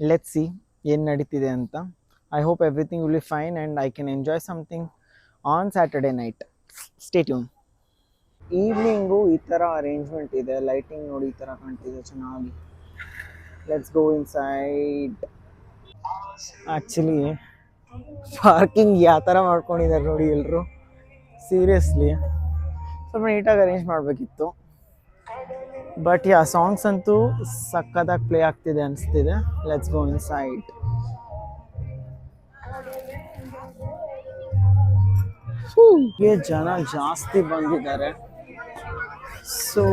Let's see ಏನು ನಡೀತಿದೆ ಅಂತ. I hope everything will be fine and I can enjoy something on Saturday night. Stay tune. Evening ಈ ಥರ ಅರೇಂಜ್ಮೆಂಟ್ ಇದೆ, ಲೈಟಿಂಗ್ ನೋಡಿ ಈ ಥರ ಕಾಣ್ತಿದೆ ಚೆನ್ನಾಗಿ. Let's go inside. Actually parking ಯಾವ ಥರ ಮಾಡ್ಕೊಂಡಿದ್ದಾರೆ ನೋಡಿ ಎಲ್ಲರೂ, ಸೀರಿಯಸ್ಲಿ ಸ್ವಲ್ಪ ನೀಟಾಗಿ ಅರೇಂಜ್ ಮಾಡಬೇಕಿತ್ತು. ಬಟ್ ಯಾ, ಸಾಂಗ್ಸ್ ಅಂತೂ ಸಕ್ಕತ್ತಾಗಿ ಪ್ಲೇ ಆಗ್ತಿದೆ ಅನಿಸ್ತಿದೆ. Let's go inside. ಜನ ಜಾಸ್ತಿ ಬಂದಿದ್ದಾರೆ. ಸೊ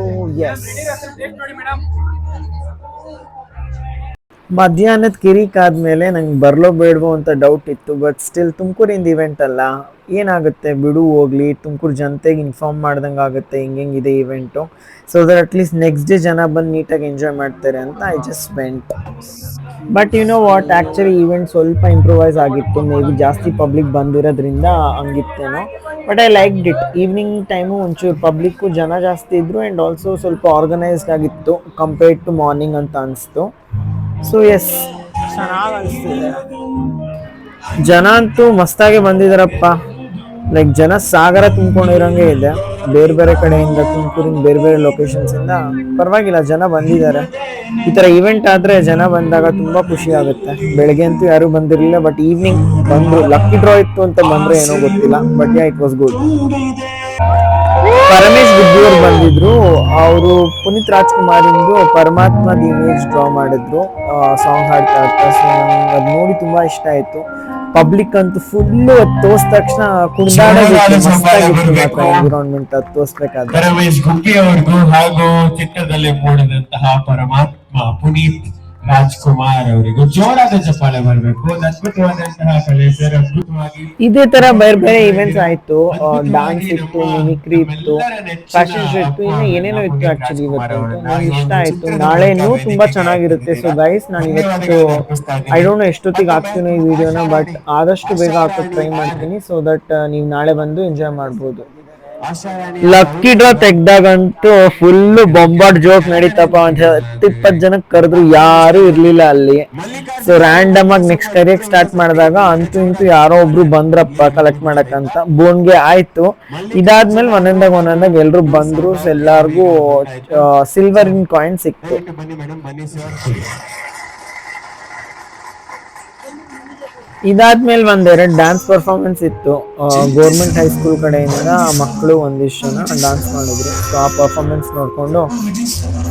ಎಸ್, ಮಧ್ಯಾಹ್ನದ ಕಿರಿಕ್ ಆದಮೇಲೆ ನಂಗೆ ಬರಲೋ ಬೇಡವೋ ಅಂತ ಡೌಟ್ ಇತ್ತು. ಬಟ್ ಸ್ಟಿಲ್ ತುಮಕೂರಿಂದ ಇವೆಂಟ್ ಅಲ್ಲ, ಏನಾಗುತ್ತೆ ಬಿಡು ಹೋಗ್ಲಿ, ತುಮಕೂರು ಜನತೆಗೆ ಇನ್ಫಾರ್ಮ್ ಮಾಡ್ದಂಗೆ ಆಗುತ್ತೆ ಹಿಂಗೆಂಗಿದೆ event. So that at least next day ಜನ ಬಂದು ನೀಟಾಗಿ ಎಂಜಾಯ್ ಮಾಡ್ತಾರೆ ಅಂತ I just went. But you know what, actually event ಸ್ವಲ್ಪ ಇಂಪ್ರೂವೈಸ್ ಆಗಿತ್ತು. ಮೇ ಬಿ ಜಾಸ್ತಿ ಪಬ್ಲಿಕ್ ಬಂದಿರೋದ್ರಿಂದ ಹಂಗಿತ್ತೇನೋ. But I like it. Evening time ಒಂಚೂರು ಪಬ್ಲಿಕ್ಕು ಜನ ಜಾಸ್ತಿ ಇದ್ದರು ಆ್ಯಂಡ್ ಆಲ್ಸೋ ಸ್ವಲ್ಪ ಆರ್ಗನೈಸ್ಡ್ ಆಗಿತ್ತು ಕಂಪೇರ್ಡ್ ಟು ಮಾರ್ನಿಂಗ್ ಅಂತ ಅನಿಸ್ತು. ಸೊ ಎಸ್, ಚೆನ್ನಾಗಿ ಅನಿಸ್ತಿದೆ. ಜನ ಅಂತೂ ಮಸ್ತಾಗಿ ಬಂದಿದ್ದಾರಪ್ಪ. ಲೈಕ್ ಜನ ಸಾಗರ ತುಂಬ್ಕೊಂಡಿರೋಂಗೆ ಇದೆ. ಬೇರೆ ಬೇರೆ ಕಡೆಯಿಂದ, ತುಮಕೂರಿನ ಬೇರೆ ಬೇರೆ ಲೊಕೇಶನ್ಸಿಂದ ಪರವಾಗಿಲ್ಲ ಜನ ಬಂದಿದ್ದಾರೆ. ಈ ಥರ ಈವೆಂಟ್ ಆದರೆ ಜನ ಬಂದಾಗ ತುಂಬ ಖುಷಿ ಆಗುತ್ತೆ. ಬೆಳಗ್ಗೆ ಅಂತೂ ಯಾರೂ ಬಂದಿರಲಿಲ್ಲ, ಬಟ್ ಈವ್ನಿಂಗ್ ಬಂದರು. ಲಕ್ಕಿ ಡ್ರಾ ಇತ್ತು ಅಂತ ಬಂದರೆ ಏನೋ ಗೊತ್ತಿಲ್ಲ, but ya it was good. Paramesh ಬುದ್ಧಿಯವರು ಬಂದಿದ್ರು. ಅವರು ಪುನೀತ್ ರಾಜ್ಕುಮಾರಿಂದು ಪರಮಾತ್ಮದ ಇಮೇಜ್ ಡ್ರಾ ಮಾಡಿದ್ರು ಸಾಂಗ್ ಹಾಡ್ತಾ ಇರ್ತಾ. ಸೊ ನಂಗೆ ಅದು ನೋಡಿ ತುಂಬ ಇಷ್ಟ ಆಯಿತು. ಪಬ್ಲಿಕ್ ಅಂತೂ ಫುಲ್ಲು ತೋರ್ಸ್ ತಕ್ಷಣ ಕುಣಿದಾಡೋದಕ್ಕೆ ಮಸ್ತಾಗಿತ್ತು ಮಾತ್ರ ಎನ್ವಿರಾನ್ಮೆಂಟ್ ಅದು ತೋರ್ಸ್ಬೇಕಾದ್ರೆ. ರಮೇಶ್ ಗುಗ್ಗಿ ಅವ್ರಿಗೂ ಹಾಗೂ ಚಿತ್ರದಲ್ಲಿ ಮೂಡಿದಂತಹ ಪರಮಾತ್ಮ ಪುನೀತ್ ರಾಜ್ಕುಮಾರ್ ಅವರಿಗೂ ಜೋರಾದ ಚಪ್ಪಾಳೆ ಬರಬೇಕು. ಅದ್ಭುತವಾದಂತಹ ಕಲೆ ಸರ್, ಅದ್ಭುತವಾಗಿ ಇದೇ ತರ ಬೇರೆ ಬೇರೆ ಇವೆಂಟ್ಸ್ ಆಯ್ತು, ಡಾನ್ಸ್ ಇತ್ತು, ಮಿಮಿಕ್ರಿ ಇತ್ತು, ಫ್ಯಾಷನ್ ಶೋ ಇತ್ತು, ಇನ್ನು ಏನೇನೋ ಇತ್ತು. ಆಕ್ಚುಲಿ ಇವತ್ತು ನಂಗೆ ಇಷ್ಟ ಆಯ್ತು. ನಾಳೆನೂ ತುಂಬಾ ಚೆನ್ನಾಗಿರುತ್ತೆ. ಸೊ ಗೈಸ್, ನಾನು ಇವತ್ತು ಐ ಡೋಂಟ್ ನೋ ಎಷ್ಟೊತ್ತಿಗೆ ಹಾಕ್ತೀನಿ ಈ ವಿಡಿಯೋನ, ಬಟ್ ಆದಷ್ಟು ಬೇಗ ಹಾಕೋಕೆ ಟ್ರೈ ಮಾಡ್ತೀನಿ, ಸೊ ದಟ್ ನೀವು ನಾಳೆ ಬಂದು ಎಂಜಾಯ್ ಮಾಡ್ಬೋದು. ಲಕ್ಕಿ ಡ್ರಾ ತೆಗ್ದಾಗಂತೂ ಫುಲ್ ಬೊಂಬಾಟ್ ಜೋಕ್ ನಡೀತಪ್ಪ. ಅಂತ 10-20 ಜನಕ್ಕೆ ಕರೆದ್ರು, ಯಾರು ಇರ್ಲಿಲ್ಲ ಅಲ್ಲಿ. ಸೊ ರ್ಯಾಂಡಮ್ ಆಗಿ ನೆಕ್ಸ್ಟ್ ಕರಿಯಕ್ ಸ್ಟಾರ್ಟ್ ಮಾಡಿದಾಗ ಅಂತೂ ಇಂತೂ ಯಾರೋ ಒಬ್ರು ಬಂದ್ರಪ್ಪ ಕಲೆಕ್ಟ್ ಮಾಡಕ್ಕಂತ. ಬೋನ್ಗೆ ಆಯ್ತು. ಇದಾದ್ಮೇಲೆ ಒಂದೊಂದಾಗ ಎಲ್ರು ಬಂದ್ರು. ಸೊ ಎಲ್ಲಾರ್ಗು ಸಿಲ್ವರ್ ಇನ್ ಕಾಯಿನ್ ಸಿಕ್ತು. ಇದಾದ್ಮೇಲೆ ಒಂದೆರಡು ಡ್ಯಾನ್ಸ್ ಪರ್ಫಾರ್ಮೆನ್ಸ್ ಇತ್ತು. ಗೌರ್ಮೆಂಟ್ ಹೈಸ್ಕೂಲ್ ಕಡೆಯಿಂದ ಮಕ್ಕಳು ಒಂದಿಷ್ಟು ಜನ ಡ್ಯಾನ್ಸ್ ಮಾಡಿದ್ರು. ಸೊ ಆ ಪರ್ಫಾರ್ಮೆನ್ಸ್ ನೋಡ್ಕೊಂಡು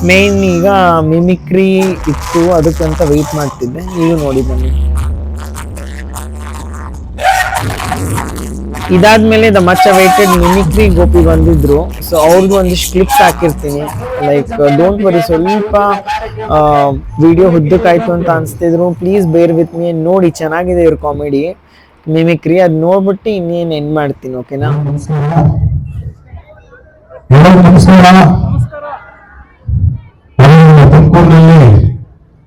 ಮೇನ್ ಈಗ ಮಿಮಿಕ್ರಿ ಇತ್ತು, ಅದಕ್ಕಂತ ವೆಯ್ಟ್ ಮಾಡ್ತಿದ್ದೆ. ನೀವು ನೋಡಿ ಬನ್ನಿ. ಇದಾದ್ಮೇಲೆ the much awaited mimicry Gopi ಬಂದಿದ್ರು. ಸೊ ಅವ್ರದ್ದು ಒಂದಿಷ್ಟು ಕ್ಲಿಪ್ಸ್ ಹಾಕಿರ್ತೀನಿ. ಲೈಕ್ ಡೋಂಟ್ ವರಿ, ಸ್ವಲ್ಪ ವಿಡಿಯೋ ಹುದ್ದಕ್ಕಾಯ್ತು ಅಂತ ಅನ್ಸ್ತಿದ್ರು. Please bear with me. ನೋಡಿ, ಚೆನ್ನಾಗಿದೆ ಇವ್ರ ಕಾಮಿಡಿ ಮಿಮಿಕ್ರಿ. ಅದ್ ನೋಡ್ಬಿಟ್ಟು ಇನ್ನೇನು ಎಂಡ್ ಮಾಡ್ತೀನಿ. ಓಕೆನಾ? ತುಮಕೂರಿನಲ್ಲಿ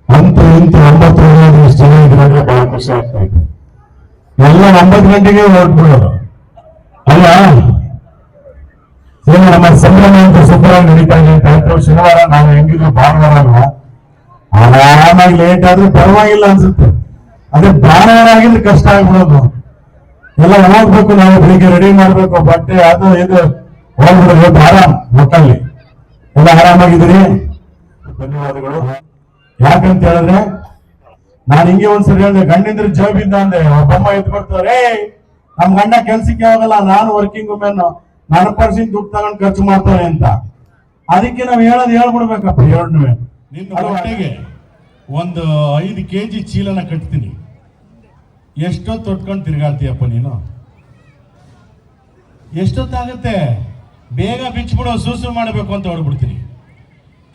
ಅಂತೂ ಇಂತೂ 9 ಜನ ಇದ್ರೆ ಬಹಳ ಖುಷಿ ಆಗ್ತಾ ಇದೆ. ಎಲ್ಲ 9 ಗಂಟೆಗೆ ಹೊರಟ್ಬಿಡೋದು ಅಲ್ಲ. ಏನು ನಮ್ಮ ಸಂಭ್ರಮ ಅಂತ ಸೂಪರಾಗಿ ನಡೀತಾ ಇದೆ ಅಂತ ಹೇಳ್ತು. ಶನಿವಾರ ನಾವು ಹೆಂಗಿದ್ರು ಭಾನುವಾರ ಅಲ್ವಾ, ಆರಾಮಾಗಿ ಲೇಟ್ ಆದ್ರೂ ಪರವಾಗಿಲ್ಲ ಅನ್ಸುತ್ತೆ. ಅದೇ ಭಾನುವಾರ ಆಗಿದ್ರೆ ಕಷ್ಟ ಆಗ್ಬಿಡೋದು. ಎಲ್ಲ ಹೋಗ್ಬೇಕು, ನಾವು ಬೆಳಿಗ್ಗೆ ರೆಡಿ ಮಾಡ್ಬೇಕು, ಬಟ್ಟೆ ಅದು ಇದು ಹೋಗ್ಬಿಡೋದು. ಆರಾಮ್ ಒಟ್ಟಲ್ಲಿ ಎಲ್ಲ ಆರಾಮಾಗಿದ್ದೀರಿ? ಧನ್ಯವಾದಗಳು. ಯಾಕಂತ ಹೇಳಿದ್ರೆ ನಾನು ಹಿಂಗೆ ಒಂದ್ಸರಿ ಹೇಳಿದೆ, ಗಂಡಿಂದ್ರ ಜಾಬಿಂದ ಅಂದೆ. ಒಬ್ಬಮ್ಮ ಎದ್ದು ಬರ್ತಾರೆ, ನಮ್ ಗಂಡ ಕೆಲ್ಸಕ್ಕೆ ಹೋಗಲ್ಲ, ನಾನು ವರ್ಕಿಂಗ್ ವುಮೆನ್, ನನ್ನ ಪರ್ಸಿಂಗ್ ದುಡ್ಡು ತಗೊಂಡು ಖರ್ಚು ಮಾಡ್ತಾರೆ ಅಂತ. ಅದಕ್ಕೆ ನಾವ್ ಹೇಳ್ಬಿಡ್ಬೇಕಪ್ಪ. ಎರಡನೇ ನಿನ್ನ ಹೊಟ್ಟೆಗೆ ಒಂದು 5 kg ಚೀಲನ ಕಟ್ತೀನಿ, ಎಷ್ಟೊತ್ತು ತೊಟ್ಕೊಂಡು ತಿರ್ಗಾಡ್ತೀಯಪ್ಪ ನೀನು? ಎಷ್ಟೊತ್ತಾಗುತ್ತೆ? ಬೇಗ ಬಿಚ್ಚಿಬಿಡೋ, ಸೂಸು ಮಾಡಬೇಕು ಅಂತ ಹೊಡ್ಬಿಡ್ತೀನಿ.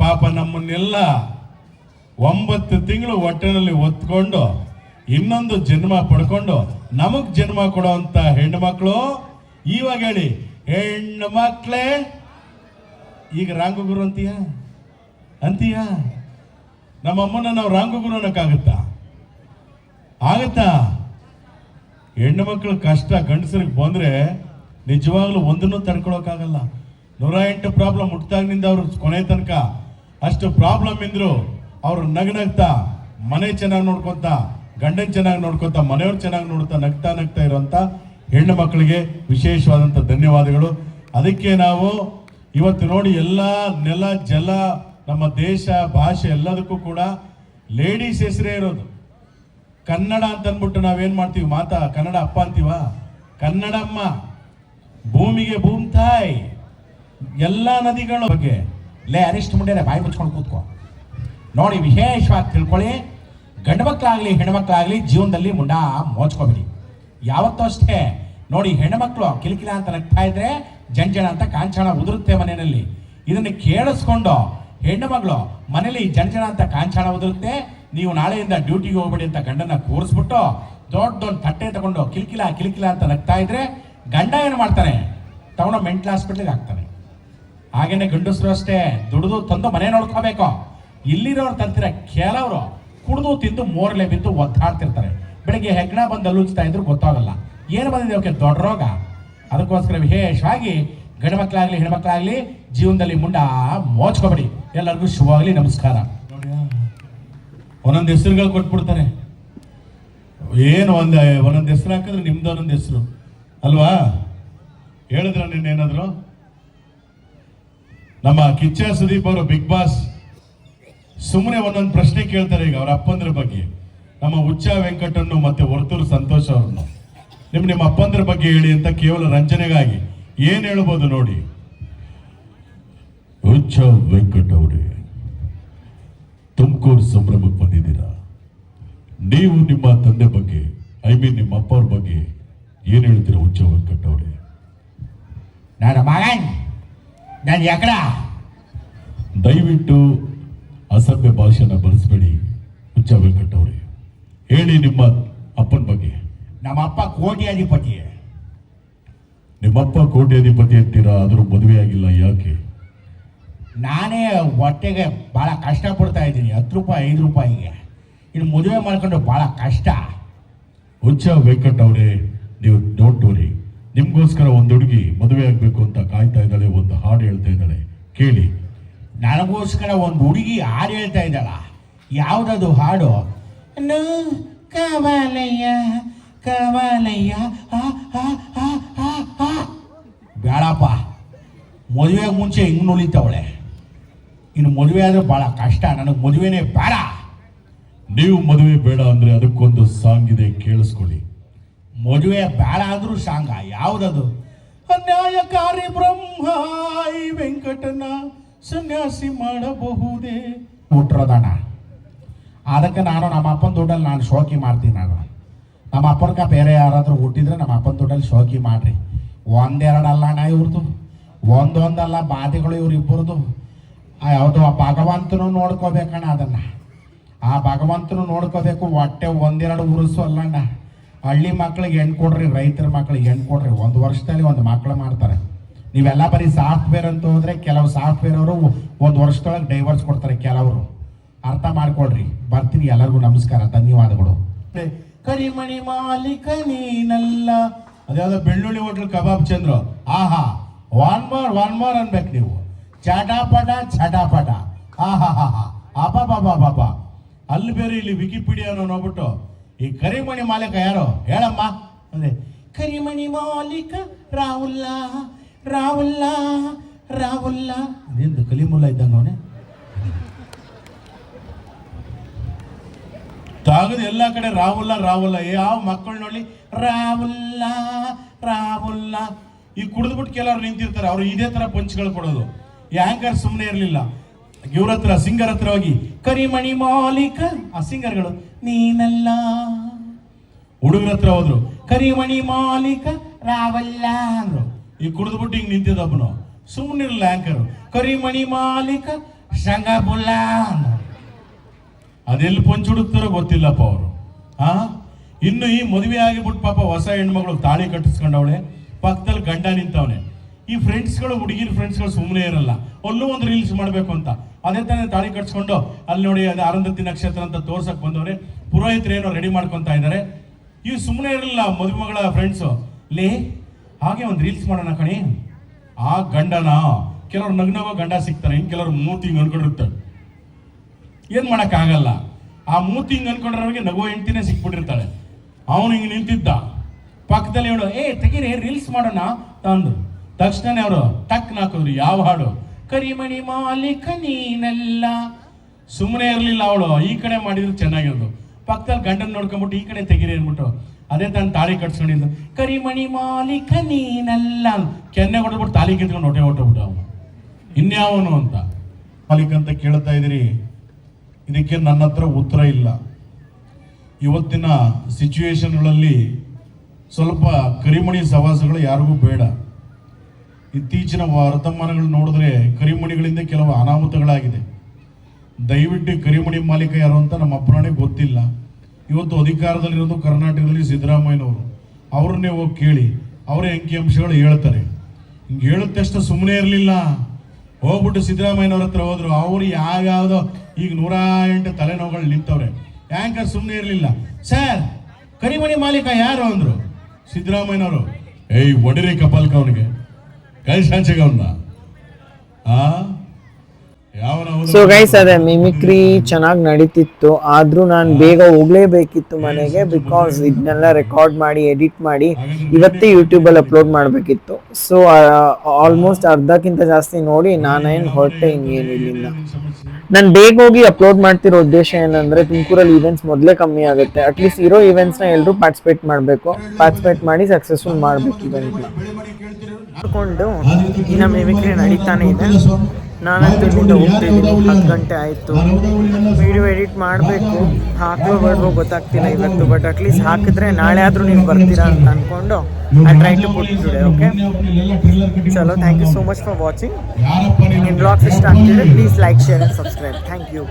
ಪಾಪ ನಮ್ಮನ್ನೆಲ್ಲ 9 ತಿಂಗಳು ಹೊಟ್ಟೆನಲ್ಲಿ ಒತ್ಕೊಂಡು ಇನ್ನೊಂದು ಜನ್ಮ ಪಡ್ಕೊಂಡು ನಮಗ್ ಜನ್ಮ ಕೊಡುವಂತ ಹೆಣ್ಣು ಮಕ್ಕಳು. ಇವಾಗ ಹೇಳಿ, ಹೆಣ್ಣು ಮಕ್ಕಳೇ ಈಗ ರಾಂಗು ಗುರು ಅಂತೀಯ? ನಮ್ಮಮ್ಮನ ನಾವು ರಾಂಗು ಗುರು ಅನ್ನಕ್ಕಾಗುತ್ತಾ? ಹೆಣ್ಣು ಮಕ್ಕಳ ಕಷ್ಟ ಗಂಡಸರಿಗೆ ಬಂದ್ರೆ ನಿಜವಾಗ್ಲೂ ಒಂದನ್ನು ತಡ್ಕೊಳಕ್ಕಾಗಲ್ಲ. 108 ಪ್ರಾಬ್ಲಮ್ ಹುಟ್ಟಾಗಿನಿಂದ ಅವ್ರು ಕೊನೆ ತನಕ ಅಷ್ಟು ಪ್ರಾಬ್ಲಮ್ ಇದ್ರು ಅವ್ರು ನಗ್ತಾ ಮನೆ ಚೆನ್ನಾಗಿ ನೋಡ್ಕೊಂತ, ಗಂಡನ್ ಚೆನ್ನಾಗಿ ನೋಡ್ಕೊಂತ, ಮನೆಯವ್ರು ಚೆನ್ನಾಗಿ ನೋಡ್ತಾ ನಗ್ತಾ ಇರುವಂತ ಹೆಣ್ಣು ಮಕ್ಕಳಿಗೆ ವಿಶೇಷವಾದಂಥ ಧನ್ಯವಾದಗಳು. ಅದಕ್ಕೆ ನಾವು ಇವತ್ತು ನೋಡಿ, ಎಲ್ಲ ನೆಲ ಜಲ, ನಮ್ಮ ದೇಶ, ಭಾಷೆ ಎಲ್ಲದಕ್ಕೂ ಕೂಡ ಲೇಡೀಸ್ ಹೆಸರೇ ಇರೋದು. ಕನ್ನಡ ಅಂತ ಅಂದ್ಬಿಟ್ಟು ನಾವೇನ್ ಮಾಡ್ತೀವಿ, ಕನ್ನಡ ಅಪ್ಪ ಅಂತೀವ? ಕನ್ನಡಮ್ಮ, ಭೂಮಿಗೆ ಭೂಮ್ತಾಯಿ. ಎಲ್ಲ ನದಿಗಳ ಬಗ್ಗೆ ಅರಿಸ್ಟ್ ಮುಂಡೆ ಬಾಯಿ ಮುಚ್ಕೊಂಡು ಕೂತ್ಕೋ. ನೋಡಿ, ವಿಶೇಷವಾಗಿ ತಿಳ್ಕೊಳ್ಳಿ, ಗಂಡು ಮಕ್ಕಳಾಗ್ಲಿ ಹೆಣ್ಮಕ್ಳಾಗ್ಲಿ ಜೀವನದಲ್ಲಿ ಮುಂಡ ಮೋಚ್ಕೋಬೇಡಿ ಯಾವತ್ತೂ ಅಷ್ಟೇ. ನೋಡಿ, ಹೆಣ್ಮಕ್ಳು ಕಿಲಕಿಲ ಅಂತ ನಗ್ತಾ ಇದ್ರೆ ಜಂಜಣ ಅಂತ ಕಾಂಚನ ಉದುರುತ್ತೆ ಮನೆಯಲ್ಲಿ. ಇದನ್ನು ಕೇಳಿಸ್ಕೊಂಡು ಹೆಣ್ಣು ಮಗಳು ಮನೇಲಿ ಜಂಜಣ ಅಂತ ಕಾಂಚನ ಉದುರುತ್ತೆ, ನೀವು ನಾಳೆಯಿಂದ ಡ್ಯೂಟಿಗೆ ಹೋಗ್ಬೇಡಿ ಅಂತ ಗಂಡನ ಕೂರಿಸ್ಬಿಟ್ಟು ದೊಡ್ಡ ತಟ್ಟೆ ತಗೊಂಡು ಕಿಲಕಿಲ ಅಂತ ನಗ್ತಾ ಇದ್ರೆ ಗಂಡ ಏನು ಮಾಡ್ತಾನೆ? ತಗೊಂಡು ಮೆಂಟಲ್ ಹಾಸ್ಪಿಟ್ಲಿಗೆ ಹಾಕ್ತಾನೆ. ಹಾಗೇನೆ ಗಂಡಸರು ಅಷ್ಟೇ, ದುಡಿದು ತಂದು ಮನೆ ನೋಡ್ಕೋಬೇಕು. ಇಲ್ಲಿರೋರು ತಂತಿರ ಕೆಲವರು ಕುಡಿದು ತಿಂದು ಮೋರ್ಲೆ ಬಿದ್ದು ಒದ್ದಾಡ್ತಿರ್ತಾರೆ. ಬೆಳಿಗ್ಗೆ ಹೆಗ್ಣ ಬಂದು ಅಲ್ಲುಚ್ತಾ ಇದ್ರು ಗೊತ್ತಾಗಲ್ಲ ಏನು ಬಂದಿದೆ ಅವಕ್ಕೆ ದೊಡ್ಡ ರೋಗ. ಅದಕ್ಕೋಸ್ಕರ ವಿಶೇಷವಾಗಿ ಗಂಡು ಮಕ್ಕಳಾಗ್ಲಿ ಹೆಣ್ಮಕ್ಳಾಗ್ಲಿ ಜೀವನದಲ್ಲಿ ಮುಂಡ ಮೋಚ್ಕೋಬೇಡಿ. ಎಲ್ಲರಿಗೂ ಶುಭವಾಗಲಿ, ನಮಸ್ಕಾರ. ಒಂದೊಂದು ಹೆಸರುಗಳು ಕೊಟ್ಬಿಡ್ತಾರೆ. ಏನು ಒಂದೊಂದು ಹೆಸರು ಹಾಕಿದ್ರೆ ನಿಮ್ದು ಒಂದೊಂದು ಹೆಸರು ಅಲ್ವಾ? ಹೇಳಿದ್ರ ನಿನ್ನೇನಾದ್ರು? ನಮ್ಮ ಕಿಚ್ಚ ಸುದೀಪ್ ಅವರು ಬಿಗ್ ಬಾಸ್ ಸುಮ್ಮನೆ ಒಂದೊಂದು ಪ್ರಶ್ನೆ ಕೇಳ್ತಾರೆ ಈಗ ಅವ್ರ ಅಪ್ಪಂದ್ರ ಬಗ್ಗೆ. ನಮ್ಮ ಹುಚ್ಚ ವೆಂಕಟನ್ನು ಮತ್ತೆ ಹೊರತೂರು ಸಂತೋಷ್ ಅವ್ರನ್ನು, ನಿಮ್ಮ ಅಪ್ಪಂದ್ರ ಬಗ್ಗೆ ಹೇಳಿ ಅಂತ ಕೇವಲ ರಂಜನೆಗಾಗಿ ಏನ್ ಹೇಳ್ಬೋದು ನೋಡಿ. ಹುಚ್ಚ ವೆಂಕಟ್ ಅವರೇ, ತುಮಕೂರು ಸಂಭ್ರಮಕ್ಕೆ ಬಂದಿದ್ದೀರಾ. ನೀವು ನಿಮ್ಮ ತಂದೆ ಬಗ್ಗೆ ನಿಮ್ಮ ಅಪ್ಪ ಅವ್ರ ಬಗ್ಗೆ ಏನು ಹೇಳ್ತೀರಾ ಹುಚ್ಚ ವೆಂಕಟವ್ರೆ? ನನ್ನ ಮಗನ್ ನಾನು ಎಕಡ ದಯವಿಟ್ಟು ಅಸಭ್ಯ ಭಾಷೆನ ಬಳಸಬೇಡಿ ಹುಚ್ಚ ವೆಂಕಟವ್ರೆ. ಹೇಳಿ ನಿಮ್ಮ ಅಪ್ಪನ ಬಗ್ಗೆ. ನಮ್ಮ ಅಪ್ಪ ಕೋಟ್ಯಾಧಿಪತಿ. ನಿಮ್ಮಪ್ಪ ಕೋಟ್ಯಾಧಿಪತಿ ಅಂತೀರಾ, ಆದರೂ ಮದುವೆ ಆಗಿಲ್ಲ, ಯಾಕೆ? ನಾನೇ ಹೊಟ್ಟೆಗೆ ಭಾಳ ಕಷ್ಟಪಡ್ತಾ ಇದ್ದೀನಿ. 10 ರೂಪಾಯಿ 5 ರೂಪಾಯಿಗೆ ಇನ್ನು ಮದುವೆ ಮಾಡ್ಕೊಂಡು ಭಾಳ ಕಷ್ಟ. ಹುಚ್ಚ ವೆಂಕಟವ್ರೆ, ನೀವು ಡೋಂಟ್ ವರಿ, ನಿಮ್ಗೋಸ್ಕರ ಒಂದು ಹುಡುಗಿ ಮದುವೆ ಆಗಬೇಕು ಅಂತ ಕಾಯ್ತಾ ಇದ್ದಾಳೆ, ಒಂದು ಹಾಡು ಹೇಳ್ತಾ ಇದ್ದಾಳೆ, ಕೇಳಿ. ನನಗೋಸ್ಕರ ಒಂದು ಹುಡುಗಿ ಹಾಡು ಹೇಳ್ತಾ ಇದ್ದಾಳ. ಯಾವುದದು ಹಾಡು? ಕವಲಯ್ಯ ಕವಲಯ್ಯ ಬೇಡಪ್ಪ, ಮದುವೆಗೆ ಮುಂಚೆ ಹಿಂಗೆ ನುಳಿತವಳೆ. ಇನ್ನು ಮದುವೆ ಆದರೆ ಭಾಳ ಕಷ್ಟ. ನನಗೆ ಮದುವೆನೇ ಬೇಡ. ನೀವು ಮದುವೆ ಬೇಡ ಅಂದ್ರೆ ಅದಕ್ಕೊಂದು ಸಾಂಗ್ ಇದೆ, ಕೇಳಿಸ್ಕೊಳ್ಳಿ. ಮದುವೆ ಬೇಡ ಅಂದ್ರೂ ಸಾಂಗ. ಯಾವುದದು? ಅನ್ಯಾಯಕಾರಿ ಬ್ರಹ್ಮ ಈ ವೆಂಕಟನ ಸನ್ಯಾಸಿ ಮಾಡಬಹುದೇ. ಹುಟ್ಟಿರೋದಣ್ಣ. ಅದಕ್ಕೆ ನಾನು ನಮ್ಮ ಅಪ್ಪನ ದುಡ್ಡಲ್ಲಿ ನಾನು ಶೋಕಿ ಮಾಡ್ತೀನಿ. ನಮ್ಮ ಅಪ್ಪನ ಬೇರೆ ಯಾರಾದರೂ ಹುಟ್ಟಿದ್ರೆ ನಮ್ಮ ಅಪ್ಪನ ದುಡ್ಡಲ್ಲಿ ಶೋಕಿ ಮಾಡ್ರಿ. ಒಂದೆರಡಲ್ಲ ಅಣ್ಣ ಇವ್ರದ್ದು, ಒಂದೊಂದಲ್ಲ ಬಾಧೆಗಳು ಇವ್ರಿಬ್ಬರದು. ಯಾವುದು ಆ ಭಗವಂತನು ನೋಡ್ಕೋಬೇಕಣ್ಣ. ಅದನ್ನು ಆ ಭಗವಂತನು ನೋಡ್ಕೋಬೇಕು. ಹೊಟ್ಟೆ ಒಂದೆರಡು ಉರುಸು ಅಲ್ಲಣ್ಣ. ಹಳ್ಳಿ ಮಕ್ಳಿಗೆ ಹೆಣ್ಣು ಕೊಡ್ರಿ, ರೈತರ ಮಕ್ಳಿಗೆ ಹೆಣ್ಣು ಕೊಡ್ರಿ. 1 ವರ್ಷದಲ್ಲಿ 1 ಮಕ್ಕಳು ಮಾಡ್ತಾರೆ. ನೀವೆಲ್ಲ ಬರೀ ಸಾಫ್ಟ್ವೇರ್ ಅಂತ ಹೋದರೆ ಕೆಲವು ಸಾಫ್ಟ್ವೇರ್ ಅವರು 1 ವರ್ಷದೊಳಗೆ ಡೈವರ್ಸ್ ಕೊಡ್ತಾರೆ ಕೆಲವರು. ಅರ್ಥ ಮಾಡ್ಕೊಳ್ರಿ. ಬರ್ತೀನಿ. ಎಲ್ಲರಿಗೂ ನಮಸ್ಕಾರ, ಧನ್ಯವಾದಗಳು. ಕರಿಮಣಿ ಮಾಲೀಕ ನೀನಲ್ಲ. ಅದ್ಯಾವುದೋ ಬೆಳ್ಳುಳ್ಳಿ ಹೋಟ್ಲ್ ಕಬಾಬ್ ಚಂದ್ರು. ಆಹಾ, ಒನ್ ಮೋರ್ ಅನ್ಬೇಕು ನೀವು. ಚಟಾಪಟ ಚಟಾಪಟ. ಆಹಾ ಹಾ ಹಾ ಅಬಾಬಾಬಾಬಾ. ಅಲ್ಲಿ ಬೇರೆ ಇಲ್ಲಿ ವಿಕಿಪೀಡಿಯಾನ ನೋಡ್ಬಿಟ್ಟು ಈ ಕರಿಮಣಿ ಮಾಲೀಕ ಯಾರು ಹೇಳಮ್ಮ ಅಂದ್ರೆ, ಕರಿಮಣಿ ಮಾಲೀಕ ರಾಹುಲ್ಲ ರಾಹುಲ್ಲ ರಾಹುಲ್ಲ. ನಿಂದು ಕಲಿಮುಲ್ಲ ಇದ್ದಂಗ ಅವನೇ ತಾಗದ ಎಲ್ಲ ಕಡೆ ರಾಹುಲ್ಲ ರಾಹುಲ್ಲ. ಯಾವ ಮಕ್ಕಳು ನೋಡಿ ರಾಹುಲ್ಲ ರಾಹುಲ್ಲ. ಈ ಕುಡಿದ್ಬಿಟ್ಟು ಕೆಲವ್ರು ನಿಂತಿರ್ತಾರೆ, ಅವ್ರು ಇದೇ ತರ ಪಂಚ್ಗಳು ಕೊಡೋದು. ಈ ಆಂಕರ್ ಸುಮ್ಮನೆ ಇರಲಿಲ್ಲ. ಇವ್ರ ಹತ್ರ ಸಿಂಗರ್ ಹತ್ರ ಹೋಗಿ ಕರಿಮಣಿ ಮಾಲೀಕ, ಆ ಸಿಂಗರ್ಗಳು ನೀನಲ್ಲ. ಹುಡುಗರ ಹತ್ರ ಹೋದ್ರು ಕರಿಮಣಿ ಮಾಲೀಕ ರಾವಲ್ಲ ಅಂದ್ರು. ಈ ಕುಡಿದ್ಬಿಟ್ಟು ಹಿಂಗ್ ನಿಂತಿದ್ದೊಬ್ಬನು ಸುಮ್ಮನಿರಲ್ಲ ಆಂಕರ್. ಕರಿಮಣಿ ಮಾಲೀಕ ಶಂಗಬುಲ್ಲ ಅಂದ್ರು. ಅದೆಲ್ಲಿ ಪಂಚ್ ಹುಡುಕ್ತಾರೋ ಗೊತ್ತಿಲ್ಲಪ್ಪ ಅವರು. ಇನ್ನು ಈ ಮದುವೆ ಆಗಿಬಿಟ್ಟು ಪಾಪ ಹೊಸ ಹೆಣ್ಮಗಳು ತಾಳಿ ಕಟ್ಟಿಸ್ಕೊಂಡವಳೆ, ಪಕ್ಕದಲ್ಲಿ ಗಂಡ ನಿಂತವನೆ. ಈ ಫ್ರೆಂಡ್ಸ್ಗಳು, ಹುಡುಗಿರ ಫ್ರೆಂಡ್ಸ್ಗಳು ಸುಮ್ಮನೆ ಇರಲ್ಲ, ಅಲ್ಲೂ ಒಂದು ರೀಲ್ಸ್ ಮಾಡಬೇಕು ಅಂತ. ಅದೇ ತಾನೇ ತಾಳಿ ಕಟ್ಸ್ಕೊಂಡು ಅಲ್ಲಿ ನೋಡಿ ಅದು ಅರುಂಧತಿ ನಕ್ಷತ್ರ ಅಂತ ತೋರ್ಸಕ್ ಬಂದವ್ರೆ. ಪುರೋಹಿತರು ಏನೋ ರೆಡಿ ಮಾಡ್ಕೊತಾ ಇದ್ದಾರೆ. ಇವು ಸುಮ್ಮನೆ ಇರಲಿಲ್ಲ ಮದುಮಗಳ ಫ್ರೆಂಡ್ಸು. ಲೇ ಹಾಗೆ ಒಂದು ರೀಲ್ಸ್ ಮಾಡೋಣ ಕಣಿ. ಆ ಗಂಡನ ಕೆಲವ್ರು ನಗ್ನಗೋ ಗಂಡ ಸಿಗ್ತಾರೆ, ಇನ್ನು ಕೆಲವ್ರು ಮೂತಿ ಹಿಂಗೆ ಅನ್ಕೊಂಡಿರ್ತಾರೆ. ಏನು ಮಾಡೋಕ್ಕಾಗಲ್ಲ. ಆ ಮೂತಿ ಹಿಂಗೆ ಅನ್ಕೊಂಡ್ರವ್ರಿಗೆ ನಗೋ ಹೆಂಡ್ತಿನೇ ಸಿಕ್ಬಿಟ್ಟಿರ್ತಾಳೆ. ಅವನು ಹಿಂಗೆ ನಿಂತಿದ್ದ ಪಕ್ಕದಲ್ಲಿ ಹೇಳು, ತೆಗೀರಿ ರೀಲ್ಸ್ ಮಾಡೋಣ ಅಂದ್ರು. ತಕ್ಷಣ ಅವರು ಟಕ್ ಹಾಕಿದ್ರು. ಯಾವ ಹಾಡು? ಕರಿಮಣಿ ಮಾಲೀಕ ನೀನಲ್ಲ. ಸುಮ್ಮನೆ ಇರಲಿಲ್ಲ ಅವಳು. ಈ ಕಡೆ ಮಾಡಿದ್ರು ಚೆನ್ನಾಗಿರೋದು. ಪಕ್ಕದಲ್ಲಿ ಗಂಡನ ನೋಡ್ಕೊಂಡ್ಬಿಟ್ಟು ಈ ಕಡೆ ತೆಗೀರಿ ಅಂದ್ಬಿಟ್ಟು ಅದೇ ತಾನು ತಾಳಿ ಕಟ್ಸ್ಕೊಂಡಿದ್ದು. ಕರಿಮಣಿ ಮಾಲೀಕ ನೀನಲ್ಲ ಕೆನ್ನೆ ಹೊಡೆದ್ಬಿಟ್ಟು ತಾಳಿ ಕಿತ್ಕೊಂಡು ಹೊಟ್ಟೋಗ್ಬಿಟ್ಟು ಅವನು ಇನ್ಯಾವನು ಅಂತ ಮಾಲೀಕ ಅಂತ ಕೇಳ್ತಾ ಇದ್ದೀರಿ. ಇದಕ್ಕೆ ನನ್ನ ಹತ್ರ ಉತ್ತರ ಇಲ್ಲ. ಇವತ್ತಿನ ಸಿಚುವೇಶನ್ಗಳಲ್ಲಿ ಸ್ವಲ್ಪ ಕರಿಮಣಿ ಸವಾಸಗಳು ಯಾರಿಗೂ ಬೇಡ. ಇತ್ತೀಚಿನ ವರ್ತಮಾನಗಳು ನೋಡಿದ್ರೆ ಕರಿಮಣಿಗಳಿಂದ ಕೆಲವು ಅನಾಹುತಗಳಾಗಿದೆ. ದಯವಿಟ್ಟು ಕರಿಮಣಿ ಮಾಲೀಕ ಯಾರು ಅಂತ ನಮ್ಮ ಅಪ್ಪನೇ ಗೊತ್ತಿಲ್ಲ. ಇವತ್ತು ಅಧಿಕಾರದಲ್ಲಿರೋದು ಕರ್ನಾಟಕದಲ್ಲಿ ಸಿದ್ದರಾಮಯ್ಯನವರು. ಅವ್ರನ್ನೇ ಹೋಗಿ ಕೇಳಿ, ಅವರೇ ಅಂಕಿಅಂಶಗಳು ಹೇಳ್ತಾರೆ. ಹಿಂಗೆ ಹೇಳಿದ ತಕ್ಷಣ ಸುಮ್ಮನೆ ಇರಲಿಲ್ಲ. ಹೋಗ್ಬಿಟ್ಟು ಸಿದ್ದರಾಮಯ್ಯನವ್ರ ಹತ್ರ ಹೋದ್ರು. ಅವರು ಯಾವ್ಯಾವುದೋ ಈಗ 108 ತಲೆನೋವುಗಳು ನಿಂತವ್ರೆ. ಆ್ಯಂಕರ್ ಸುಮ್ಮನೆ ಇರಲಿಲ್ಲ. ಸರ್ ಕರಿಮಣಿ ಮಾಲೀಕ ಯಾರು ಅಂದರು. ಸಿದ್ದರಾಮಯ್ಯನವರು ಒಡಿರಿ ಕಪಾಲ್ಕ ಅವನಿಗೆ ಕೈಸಾಂಚೆಗೆ ಅವನ್ನ ಸೊ ಗೈಸ್, ಅದೇ ಮಿಮಿಕ್ರಿ ಚೆನ್ನಾಗಿ ನಡೀತಿತ್ತು. ಆದ್ರೂ ನಾನು ಬೇಗ ಹೋಗ್ಲೇಬೇಕಿತ್ತು ಮನೆಗೆ. ಬಿಕಾಸ್ ಇದನ್ನೆಲ್ಲ ರೆಕಾರ್ಡ್ ಮಾಡಿ ಎಡಿಟ್ ಮಾಡಿ ಇವತ್ತೇ ಯೂಟ್ಯೂಬಲ್ಲಿ ಅಪ್ಲೋಡ್ ಮಾಡಬೇಕಿತ್ತು. ಸೊ ಆಲ್ಮೋಸ್ಟ್ ಅರ್ಧಕ್ಕಿಂತ ಜಾಸ್ತಿ ನೋಡಿ ನಾನೇನು ಹೊರಟೆ ಇನ್ನೇನು ಇಲ್ಲಿಂದ. ನಾನು ಬೇಗ ಹೋಗಿ ಅಪ್ಲೋಡ್ ಮಾಡ್ತಿರೋ ಉದ್ದೇಶ ಏನಂದ್ರೆ, ತುಮಕೂರಲ್ಲಿ ಈವೆಂಟ್ಸ್ ಮೊದಲೇ ಕಮ್ಮಿ ಆಗುತ್ತೆ. ಅಟ್ಲೀಸ್ಟ್ ಇರೋ ಈವೆಂಟ್ಸ್ನ ಎಲ್ಲರೂ ಪಾರ್ಟಿಸಿಪೇಟ್ ಮಾಡಬೇಕು. ಪಾರ್ಟಿಸಿಪೇಟ್ ಮಾಡಿ ಸಕ್ಸಸ್ಫುಲ್ ಮಾಡಬೇಕು ಇವೆಂಟ್ನ. ನೋಡಿಕೊಂಡು ಇನ್ನು ಮಿಮಿಕ್ರಿ ನಡೀತಾನೆ ಇದೆ. ನಾನಂತೂ ಇಲ್ಲಿಂದ ಹೋಗ್ತಿದ್ದೀನಿ. 10 ಗಂಟೆ ಆಯಿತು. ವಿಡಿಯೋ ಎಡಿಟ್ ಮಾಡಬೇಕು, ಹಾಕೋ ಬೇಡವೋ ಗೊತ್ತಾಗ್ತಿಲ್ಲ ಇವತ್ತು. ಬಟ್ ಅಟ್ಲೀಸ್ಟ್ ಹಾಕಿದ್ರೆ ನಾಳೆ ಆದರೂ ನೀವು ಬರ್ತೀರಾ ಅಂತ ಅಂದ್ಕೊಂಡು I try to put today. Okay, ಚಲೋ, thank you so much for watching. ನಿಮ್ಮ ಬ್ಲಾಗ್ಸ್ ಇಷ್ಟ ಆಗ್ತಿದೆ, please like, share and subscribe. Thank you.